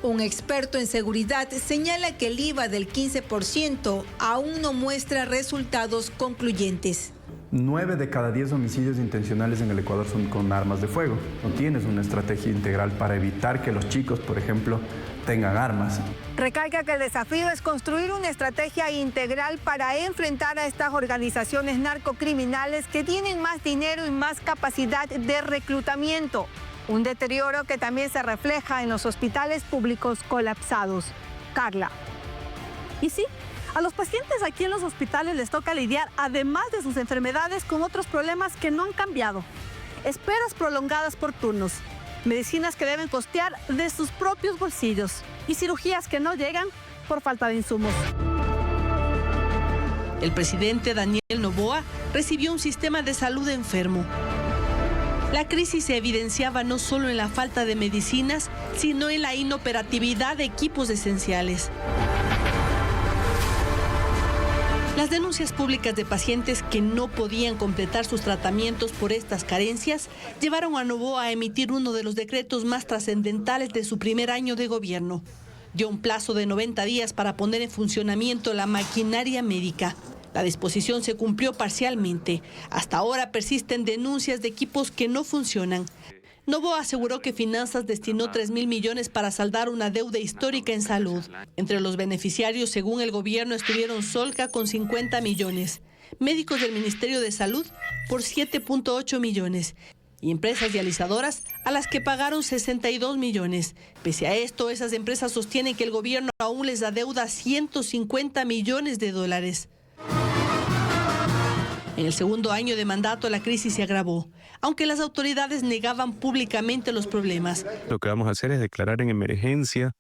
Un experto en seguridad señala que el IVA del 15% aún no muestra resultados concluyentes. 9 de cada 10 homicidios intencionales en el Ecuador son con armas de fuego. No tienes una estrategia integral para evitar que los chicos, por ejemplo, tengan armas. Recalca que el desafío es construir una estrategia integral para enfrentar a estas organizaciones narcocriminales que tienen más dinero y más capacidad de reclutamiento. Un deterioro que también se refleja en los hospitales públicos colapsados. Carla. Y sí, a los pacientes aquí en los hospitales les toca lidiar, además de sus enfermedades, con otros problemas que no han cambiado. Esperas prolongadas por turnos, medicinas que deben costear de sus propios bolsillos y cirugías que no llegan por falta de insumos. El presidente Daniel Noboa recibió un sistema de salud enfermo. La crisis se evidenciaba no solo en la falta de medicinas, sino en la inoperatividad de equipos esenciales. Las denuncias públicas de pacientes que no podían completar sus tratamientos por estas carencias llevaron a Noboa a emitir uno de los decretos más trascendentales de su primer año de gobierno. Dio un plazo de 90 días para poner en funcionamiento la maquinaria médica. La disposición se cumplió parcialmente. Hasta ahora persisten denuncias de equipos que no funcionan. Noboa aseguró que Finanzas destinó 3.000 millones para saldar una deuda histórica en salud. Entre los beneficiarios, según el gobierno, estuvieron Solca con 50 millones, médicos del Ministerio de Salud por 7.8 millones y empresas dializadoras a las que pagaron 62 millones. Pese a esto, esas empresas sostienen que el gobierno aún les adeuda 150 millones de dólares. En el segundo año de mandato la crisis se agravó, aunque las autoridades negaban públicamente los problemas. Lo que vamos a hacer es declarar en emergencia,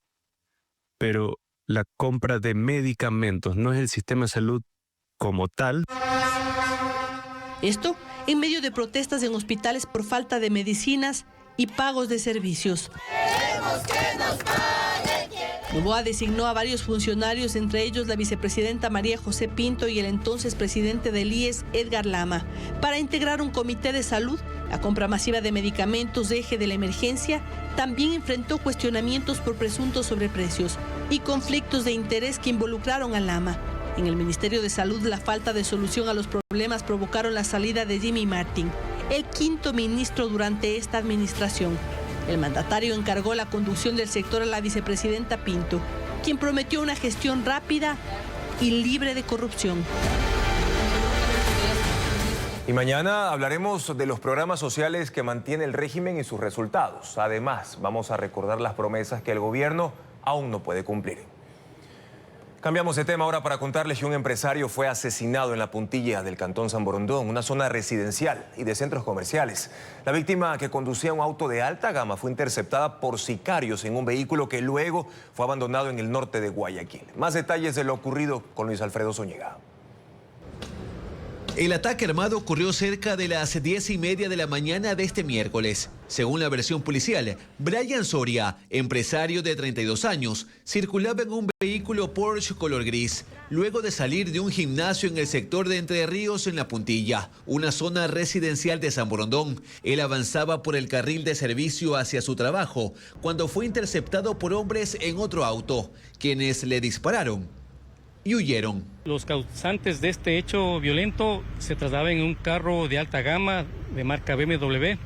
pero la compra de medicamentos no es el sistema de salud como tal. Esto en medio de protestas en hospitales por falta de medicinas y pagos de servicios. Queremos que nos paguen. Noboa designó a varios funcionarios, entre ellos la vicepresidenta María José Pinto y el entonces presidente del IES, Edgar Lama, para integrar un comité de salud. La compra masiva de medicamentos, eje de la emergencia, también enfrentó cuestionamientos por presuntos sobreprecios y conflictos de interés que involucraron a Lama. En el Ministerio de Salud, la falta de solución a los problemas provocaron la salida de Jimmy Martin, el quinto ministro durante esta administración. El mandatario encargó la conducción del sector a la vicepresidenta Pinto, quien prometió una gestión rápida y libre de corrupción. Y mañana hablaremos de los programas sociales que mantiene el régimen y sus resultados. Además, vamos a recordar las promesas que el gobierno aún no puede cumplir. Cambiamos de tema ahora para contarles que un empresario fue asesinado en la puntilla del Cantón San Borondón, una zona residencial y de centros comerciales. La víctima, que conducía un auto de alta gama, fue interceptada por sicarios en un vehículo que luego fue abandonado en el norte de Guayaquil. Más detalles de lo ocurrido con Luis Alfredo Zúñiga. El ataque armado ocurrió cerca de las 10:30 de la mañana de este miércoles. Según la versión policial, Brian Soria, empresario de 32 años, circulaba en un vehículo Porsche color gris, luego de salir de un gimnasio en el sector de Entre Ríos en La Puntilla, una zona residencial de San Borondón. Él avanzaba por el carril de servicio hacia su trabajo, cuando fue interceptado por hombres en otro auto, quienes le dispararon y huyeron. Los causantes de este hecho violento se trasladaban en un carro de alta gama de marca BMW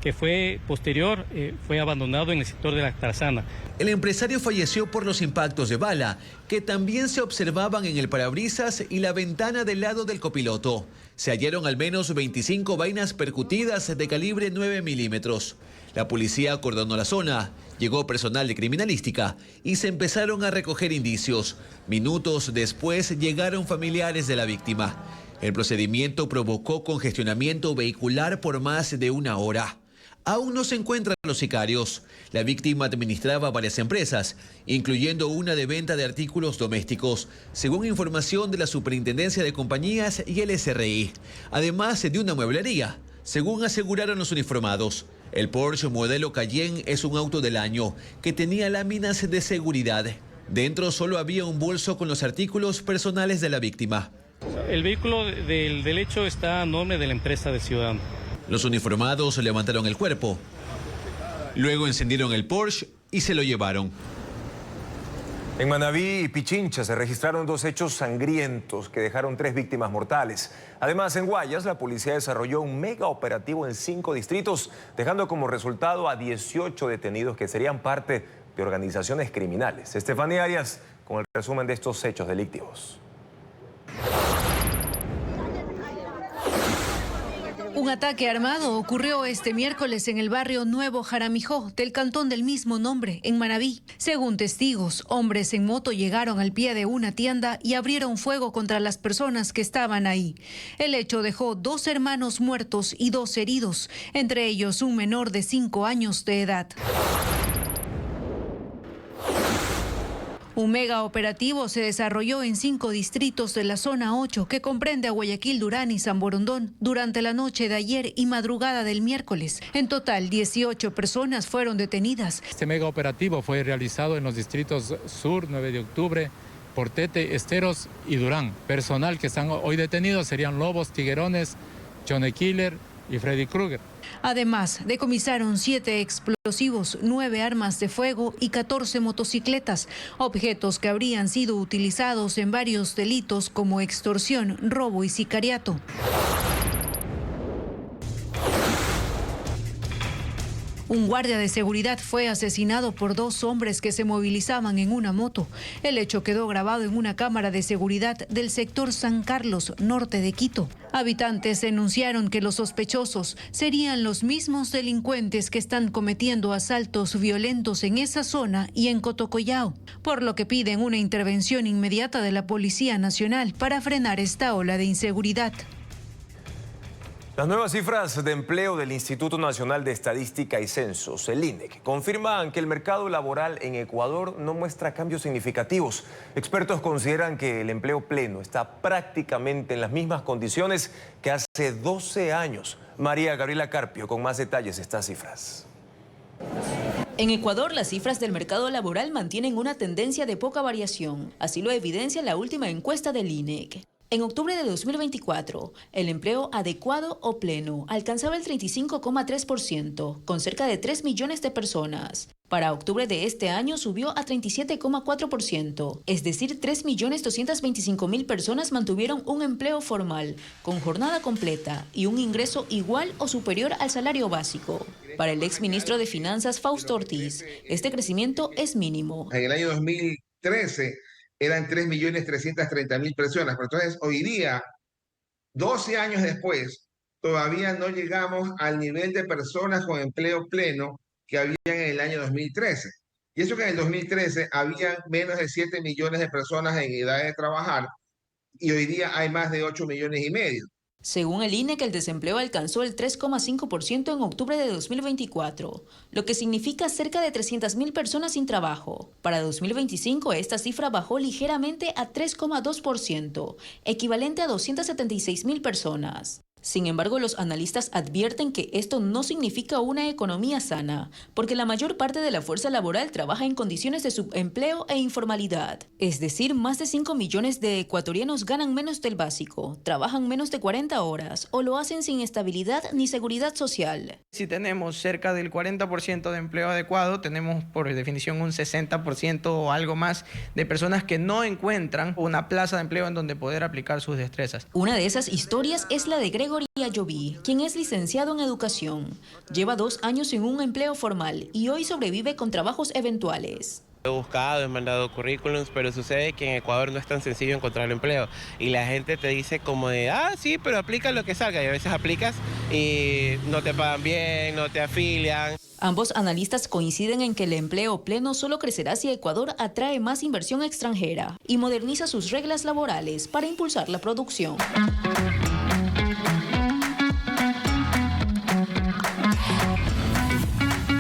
que fue posterior, fue abandonado en el sector de la Tarzana. El empresario falleció por los impactos de bala, que también se observaban en el parabrisas y la ventana del lado del copiloto. Se hallaron al menos 25 vainas percutidas de calibre 9 milímetros. La policía acordonó la zona, llegó personal de criminalística y se empezaron a recoger indicios. Minutos después llegaron familiares de la víctima. El procedimiento provocó congestionamiento vehicular por más de 1 hora. Aún no se encuentran los sicarios. La víctima administraba varias empresas, incluyendo una de venta de artículos domésticos, según información de la Superintendencia de Compañías y el SRI, además de una mueblería, según aseguraron los uniformados. El Porsche modelo Cayenne es un auto del año que tenía láminas de seguridad. Dentro solo había un bolso con los artículos personales de la víctima. El vehículo del hecho está a nombre de la empresa del ciudadano. Los uniformados levantaron el cuerpo. Luego encendieron el Porsche y se lo llevaron. En Manabí y Pichincha se registraron 2 hechos sangrientos que dejaron 3 víctimas mortales. Además, en Guayas, la policía desarrolló un mega operativo en 5 distritos, dejando como resultado a 18 detenidos que serían parte de organizaciones criminales. Estefanía Arias con el resumen de estos hechos delictivos. Un ataque armado ocurrió este miércoles en el barrio Nuevo Jaramijó, del cantón del mismo nombre, en Manabí. Según testigos, hombres en moto llegaron al pie de una tienda y abrieron fuego contra las personas que estaban ahí. El hecho dejó 2 hermanos muertos y 2 heridos, entre ellos un menor de 5 años de edad. Un mega operativo se desarrolló en 5 distritos de la zona 8, que comprende a Guayaquil, Durán y San Borondón, durante la noche de ayer y madrugada del miércoles. En total, 18 personas fueron detenidas. Este mega operativo fue realizado en los distritos Sur, 9 de octubre, Portete, Esteros y Durán. Personal que están hoy detenidos serían Lobos, Tiguerones, Johnny Killer y Freddy Krueger. Además, decomisaron 7 explosivos, 9 armas de fuego y 14 motocicletas, objetos que habrían sido utilizados en varios delitos como extorsión, robo y sicariato. Un guardia de seguridad fue asesinado por 2 hombres que se movilizaban en una moto. El hecho quedó grabado en una cámara de seguridad del sector San Carlos, norte de Quito. Habitantes denunciaron que los sospechosos serían los mismos delincuentes que están cometiendo asaltos violentos en esa zona y en Cotocollao, por lo que piden una intervención inmediata de la Policía Nacional para frenar esta ola de inseguridad. Las nuevas cifras de empleo del Instituto Nacional de Estadística y Censos, el INEC, confirman que el mercado laboral en Ecuador no muestra cambios significativos. Expertos consideran que el empleo pleno está prácticamente en las mismas condiciones que hace 12 años. María Gabriela Carpio con más detalles de estas cifras. En Ecuador, las cifras del mercado laboral mantienen una tendencia de poca variación. Así lo evidencia la última encuesta del INEC. En octubre de 2024, el empleo adecuado o pleno alcanzaba el 35,3%, con cerca de 3 millones de personas. Para octubre de este año subió a 37,4%, es decir, 3.225.000 personas mantuvieron un empleo formal, con jornada completa y un ingreso igual o superior al salario básico. Para el exministro de Finanzas, Fausto Ortiz, este crecimiento es mínimo. En el año 2013... eran 3.330.000 personas, pero entonces hoy día, 12 años después, todavía no llegamos al nivel de personas con empleo pleno que había en el año 2013. Y eso que en el 2013 había menos de 7 millones de personas en edad de trabajar y hoy día hay más de 8 millones y medio. Según el INEC, el desempleo alcanzó el 3,5% en octubre de 2024, lo que significa cerca de 300.000 personas sin trabajo. Para 2025, esta cifra bajó ligeramente a 3,2%, equivalente a 276.000 personas. Sin embargo, los analistas advierten que esto no significa una economía sana, porque la mayor parte de la fuerza laboral trabaja en condiciones de subempleo e informalidad. Es decir, más de 5 millones de ecuatorianos ganan menos del básico, trabajan menos de 40 horas o lo hacen sin estabilidad ni seguridad social. Si tenemos cerca del 40% de empleo adecuado, tenemos por definición un 60% o algo más de personas que no encuentran una plaza de empleo en donde poder aplicar sus destrezas. Una de esas historias es la de Gregorio Gregory Ayoví, quien es licenciado en educación. Lleva 2 años en un empleo formal y hoy sobrevive con trabajos eventuales. He buscado, he mandado currículums, pero sucede que en Ecuador no es tan sencillo encontrar empleo. Y la gente te dice como de, sí, pero aplica lo que salga. Y a veces aplicas y no te pagan bien, no te afilian. Ambos analistas coinciden en que el empleo pleno solo crecerá si Ecuador atrae más inversión extranjera y moderniza sus reglas laborales para impulsar la producción.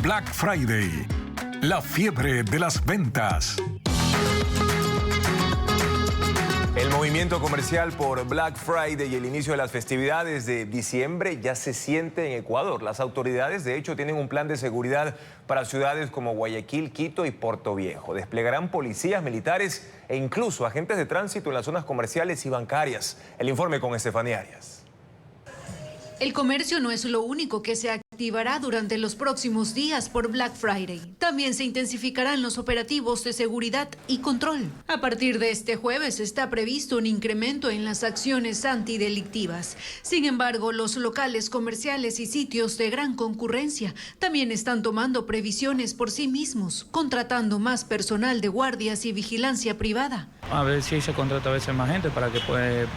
Black Friday, la fiebre de las ventas. El movimiento comercial por Black Friday y el inicio de las festividades de diciembre ya se siente en Ecuador. Las autoridades, de hecho, tienen un plan de seguridad para ciudades como Guayaquil, Quito y Portoviejo. Desplegarán policías, militares e incluso agentes de tránsito en las zonas comerciales y bancarias. El informe con Estefanía Arias. El comercio no es lo único que se activará durante los próximos días por Black Friday. También se intensificarán los operativos de seguridad y control. A partir de este jueves está previsto un incremento en las acciones antidelictivas. Sin embargo, los locales comerciales y sitios de gran concurrencia también están tomando previsiones por sí mismos, contratando más personal de guardias y vigilancia privada. A ver si se contrata a veces más gente para que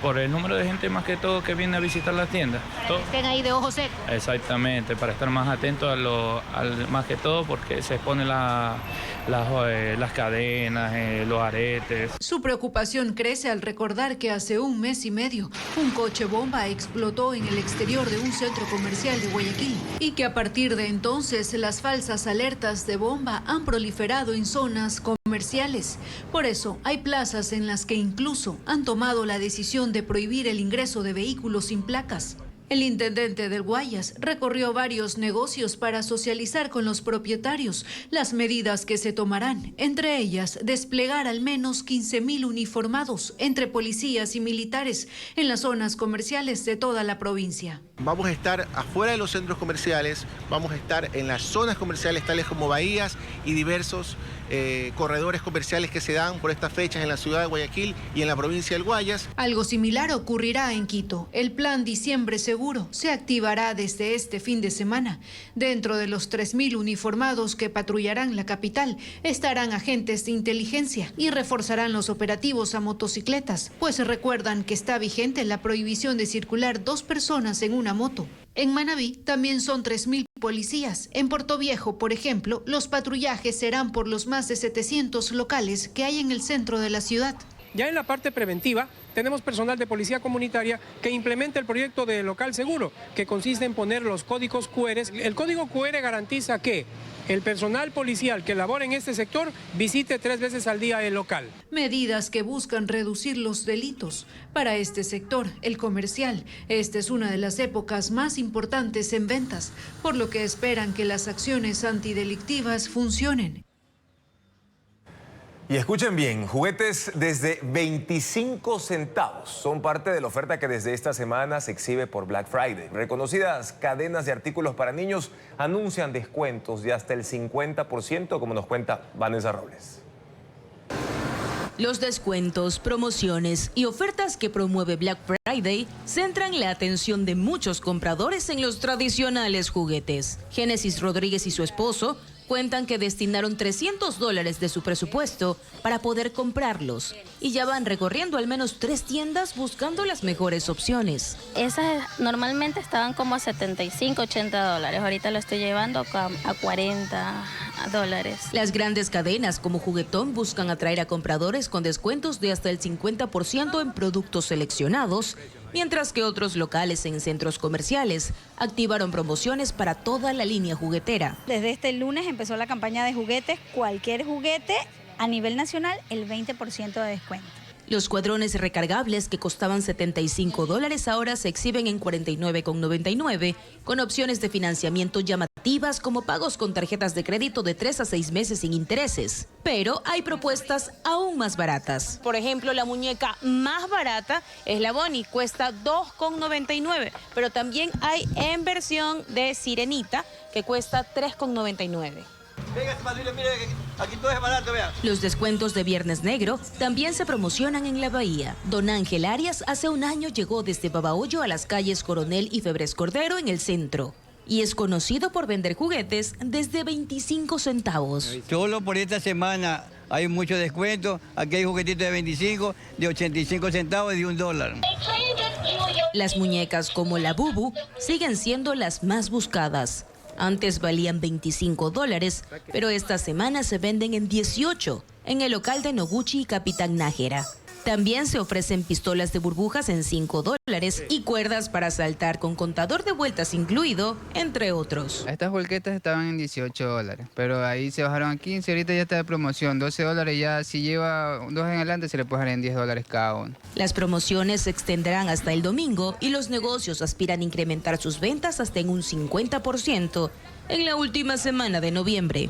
por el número de gente más que todo que viene a visitar las tiendas. Estén ahí de ojo seco. Exactamente, para estar más atentos más que todo porque se exponen las cadenas, los aretes. Su preocupación crece al recordar que hace 1 mes y medio un coche bomba explotó en el exterior de un centro comercial de Guayaquil y que a partir de entonces las falsas alertas de bomba han proliferado en zonas comerciales. Por eso hay plazas en las que incluso han tomado la decisión de prohibir el ingreso de vehículos sin placas. El intendente del Guayas recorrió varios negocios para socializar con los propietarios las medidas que se tomarán, entre ellas desplegar al menos 15.000 uniformados entre policías y militares en las zonas comerciales de toda la provincia. Vamos a estar afuera de los centros comerciales, vamos a estar en las zonas comerciales tales como bahías y diversos corredores comerciales que se dan por estas fechas en la ciudad de Guayaquil y en la provincia del Guayas. Algo similar ocurrirá en Quito. El plan Diciembre Seguro se activará desde este fin de semana. Dentro de los 3.000 uniformados que patrullarán la capital estarán agentes de inteligencia y reforzarán los operativos a motocicletas, pues recuerdan que está vigente la prohibición de circular 2 personas en una moto. En Manabí también son 3.000 policías. En Portoviejo, por ejemplo, los patrullajes serán por los más de 700 locales que hay en el centro de la ciudad. Ya en la parte preventiva tenemos personal de policía comunitaria que implementa el proyecto de local seguro, que consiste en poner los códigos QR. El código QR garantiza que el personal policial que labora en este sector visite 3 veces al día el local. Medidas que buscan reducir los delitos. Para este sector, el comercial, esta es una de las épocas más importantes en ventas, por lo que esperan que las acciones antidelictivas funcionen. Y escuchen bien, juguetes desde 25 centavos son parte de la oferta que desde esta semana se exhibe por Black Friday. Reconocidas cadenas de artículos para niños anuncian descuentos de hasta el 50%, como nos cuenta Vanessa Robles. Los descuentos, promociones y ofertas que promueve Black Friday centran la atención de muchos compradores en los tradicionales juguetes. Génesis Rodríguez y su esposo cuentan que destinaron $300 de su presupuesto para poder comprarlos y ya van recorriendo al menos 3 tiendas buscando las mejores opciones. Esas normalmente estaban como a $75, $80. Ahorita lo estoy llevando a $40. Las grandes cadenas como Juguetón buscan atraer a compradores con descuentos de hasta el 50% en productos seleccionados, mientras que otros locales en centros comerciales activaron promociones para toda la línea juguetera. Desde este lunes empezó la campaña de juguetes, cualquier juguete a nivel nacional, el 20% de descuento. Los cuadrones recargables que costaban $75 ahora se exhiben en $49,99 con opciones de financiamiento llamativas como pagos con tarjetas de crédito de 3 a 6 meses sin intereses. Pero hay propuestas aún más baratas. Por ejemplo, la muñeca más barata es la Bonnie, cuesta $2,99, pero también hay en versión de Sirenita que cuesta $3,99. Aquí todo es barato, vea. Los descuentos de Viernes Negro también se promocionan en la Bahía. Don Ángel Arias hace un año llegó desde Babahoyo a las calles Coronel y Febres Cordero en el centro. Y es conocido por vender juguetes desde 25 centavos. Solo por esta semana hay mucho descuento. Aquí hay juguetitos de 25, de 85 centavos y de $1. Las muñecas como la Bubu siguen siendo las más buscadas. Antes valían $25, pero esta semana se venden en 18 en el local de Noguchi y Capitán Nájera. También se ofrecen pistolas de burbujas en $5 y cuerdas para saltar con contador de vueltas incluido, entre otros. Estas volquetas estaban en $18, pero ahí se bajaron a 15, ahorita ya está de promoción, $12 ya, si lleva 2 en adelante se le puede dejar en $10 cada uno. Las promociones se extenderán hasta el domingo y los negocios aspiran a incrementar sus ventas hasta en un 50% en la última semana de noviembre.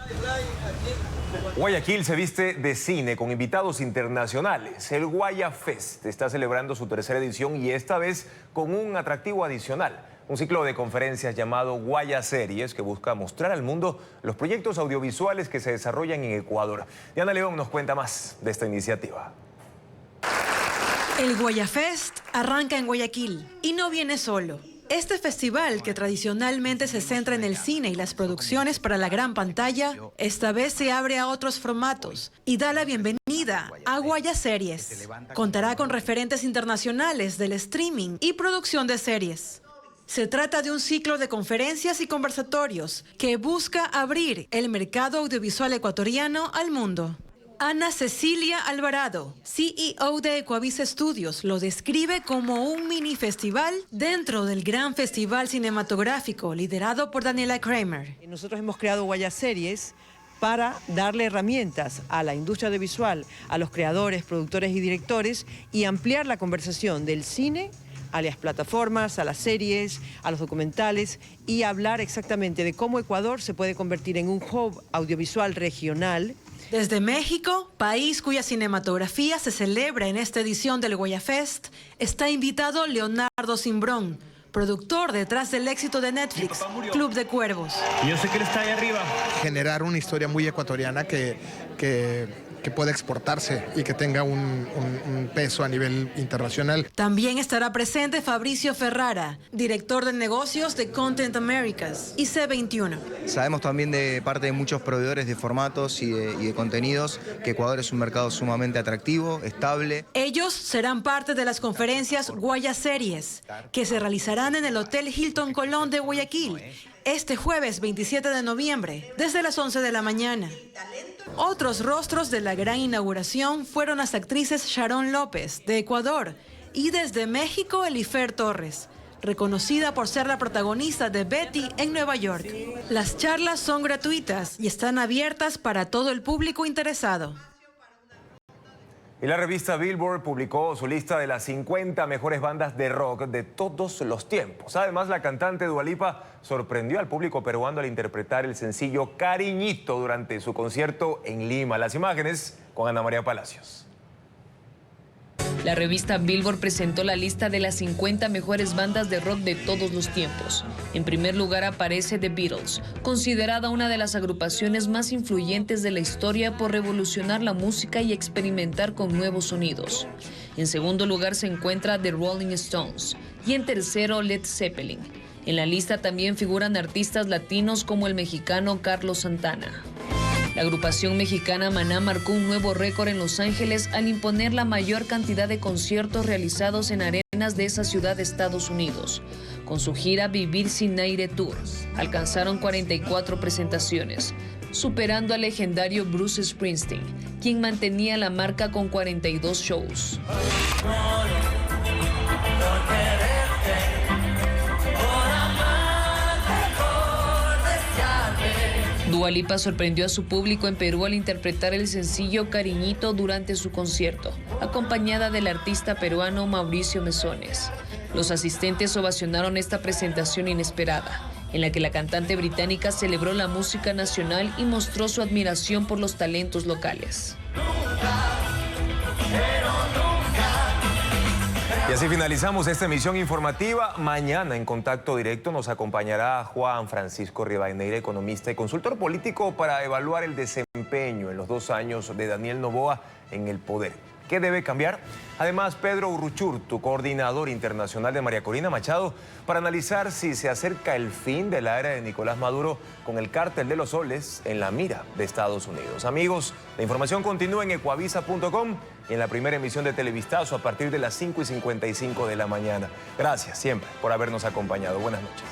Guayaquil se viste de cine con invitados internacionales. El Guaya Fest está celebrando su tercera edición y esta vez con un atractivo adicional. Un ciclo de conferencias llamado Guaya Series que busca mostrar al mundo los proyectos audiovisuales que se desarrollan en Ecuador. Diana León nos cuenta más de esta iniciativa. El Guaya Fest arranca en Guayaquil y no viene solo. Este festival, que tradicionalmente se centra en el cine y las producciones para la gran pantalla, esta vez se abre a otros formatos y da la bienvenida a Guaya Series. Contará con referentes internacionales del streaming y producción de series. Se trata de un ciclo de conferencias y conversatorios que busca abrir el mercado audiovisual ecuatoriano al mundo. Ana Cecilia Alvarado, CEO de Ecuavis Studios, lo describe como un mini festival dentro del gran festival cinematográfico liderado por Daniela Kramer. Nosotros hemos creado Guaya Series para darle herramientas a la industria audiovisual, a los creadores, productores y directores y ampliar la conversación del cine a las plataformas, a las series, a los documentales y hablar exactamente de cómo Ecuador se puede convertir en un hub audiovisual regional. Desde México, país cuya cinematografía se celebra en esta edición del Guaya Fest, está invitado Leonardo Cimbrón, productor detrás del éxito de Netflix, Club de Cuervos. Yo sé que él está ahí arriba. Generar una historia muy ecuatoriana que pueda exportarse y que tenga un peso a nivel internacional. También estará presente Fabricio Ferrara, director de negocios de Content Americas y C21. Sabemos también de parte de muchos proveedores de formatos y de contenidos que Ecuador es un mercado sumamente atractivo, estable. Ellos serán parte de las conferencias Guaya Series, que se realizarán en el Hotel Hilton Colón de Guayaquil este jueves 27 de noviembre, desde las 11 de la mañana. Otros rostros de la gran inauguración fueron las actrices Sharon López, de Ecuador, y desde México, Elifer Torres, reconocida por ser la protagonista de Betty en Nueva York. Las charlas son gratuitas y están abiertas para todo el público interesado. Y la revista Billboard publicó su lista de las 50 mejores bandas de rock de todos los tiempos. Además, la cantante Dua Lipa sorprendió al público peruano al interpretar el sencillo Cariñito durante su concierto en Lima. Las imágenes con Ana María Palacios. La revista Billboard presentó la lista de las 50 mejores bandas de rock de todos los tiempos. En primer lugar aparece The Beatles, considerada una de las agrupaciones más influyentes de la historia por revolucionar la música y experimentar con nuevos sonidos. En segundo lugar se encuentra The Rolling Stones y en tercero Led Zeppelin. En la lista también figuran artistas latinos como el mexicano Carlos Santana. La agrupación mexicana Maná marcó un nuevo récord en Los Ángeles al imponer la mayor cantidad de conciertos realizados en arenas de esa ciudad de Estados Unidos. Con su gira Vivir Sin Aire Tour, alcanzaron 44 presentaciones, superando al legendario Bruce Springsteen, quien mantenía la marca con 42 shows. Dua Lipa sorprendió a su público en Perú al interpretar el sencillo Cariñito durante su concierto, acompañada del artista peruano Mauricio Mesones. Los asistentes ovacionaron esta presentación inesperada, en la que la cantante británica celebró la música nacional y mostró su admiración por los talentos locales. Y así finalizamos esta emisión informativa. Mañana en Contacto Directo nos acompañará Juan Francisco Rivadeneira, economista y consultor político, para evaluar el desempeño en los 2 años de Daniel Noboa en el poder. ¿Qué debe cambiar? Además, Pedro Urruchurtu, coordinador internacional de María Corina Machado, para analizar si se acerca el fin de la era de Nicolás Maduro con el cártel de los soles en la mira de Estados Unidos. Amigos, la información continúa en ecuavisa.com y en la primera emisión de Televistazo a partir de las 5:55 de la mañana. Gracias siempre por habernos acompañado. Buenas noches.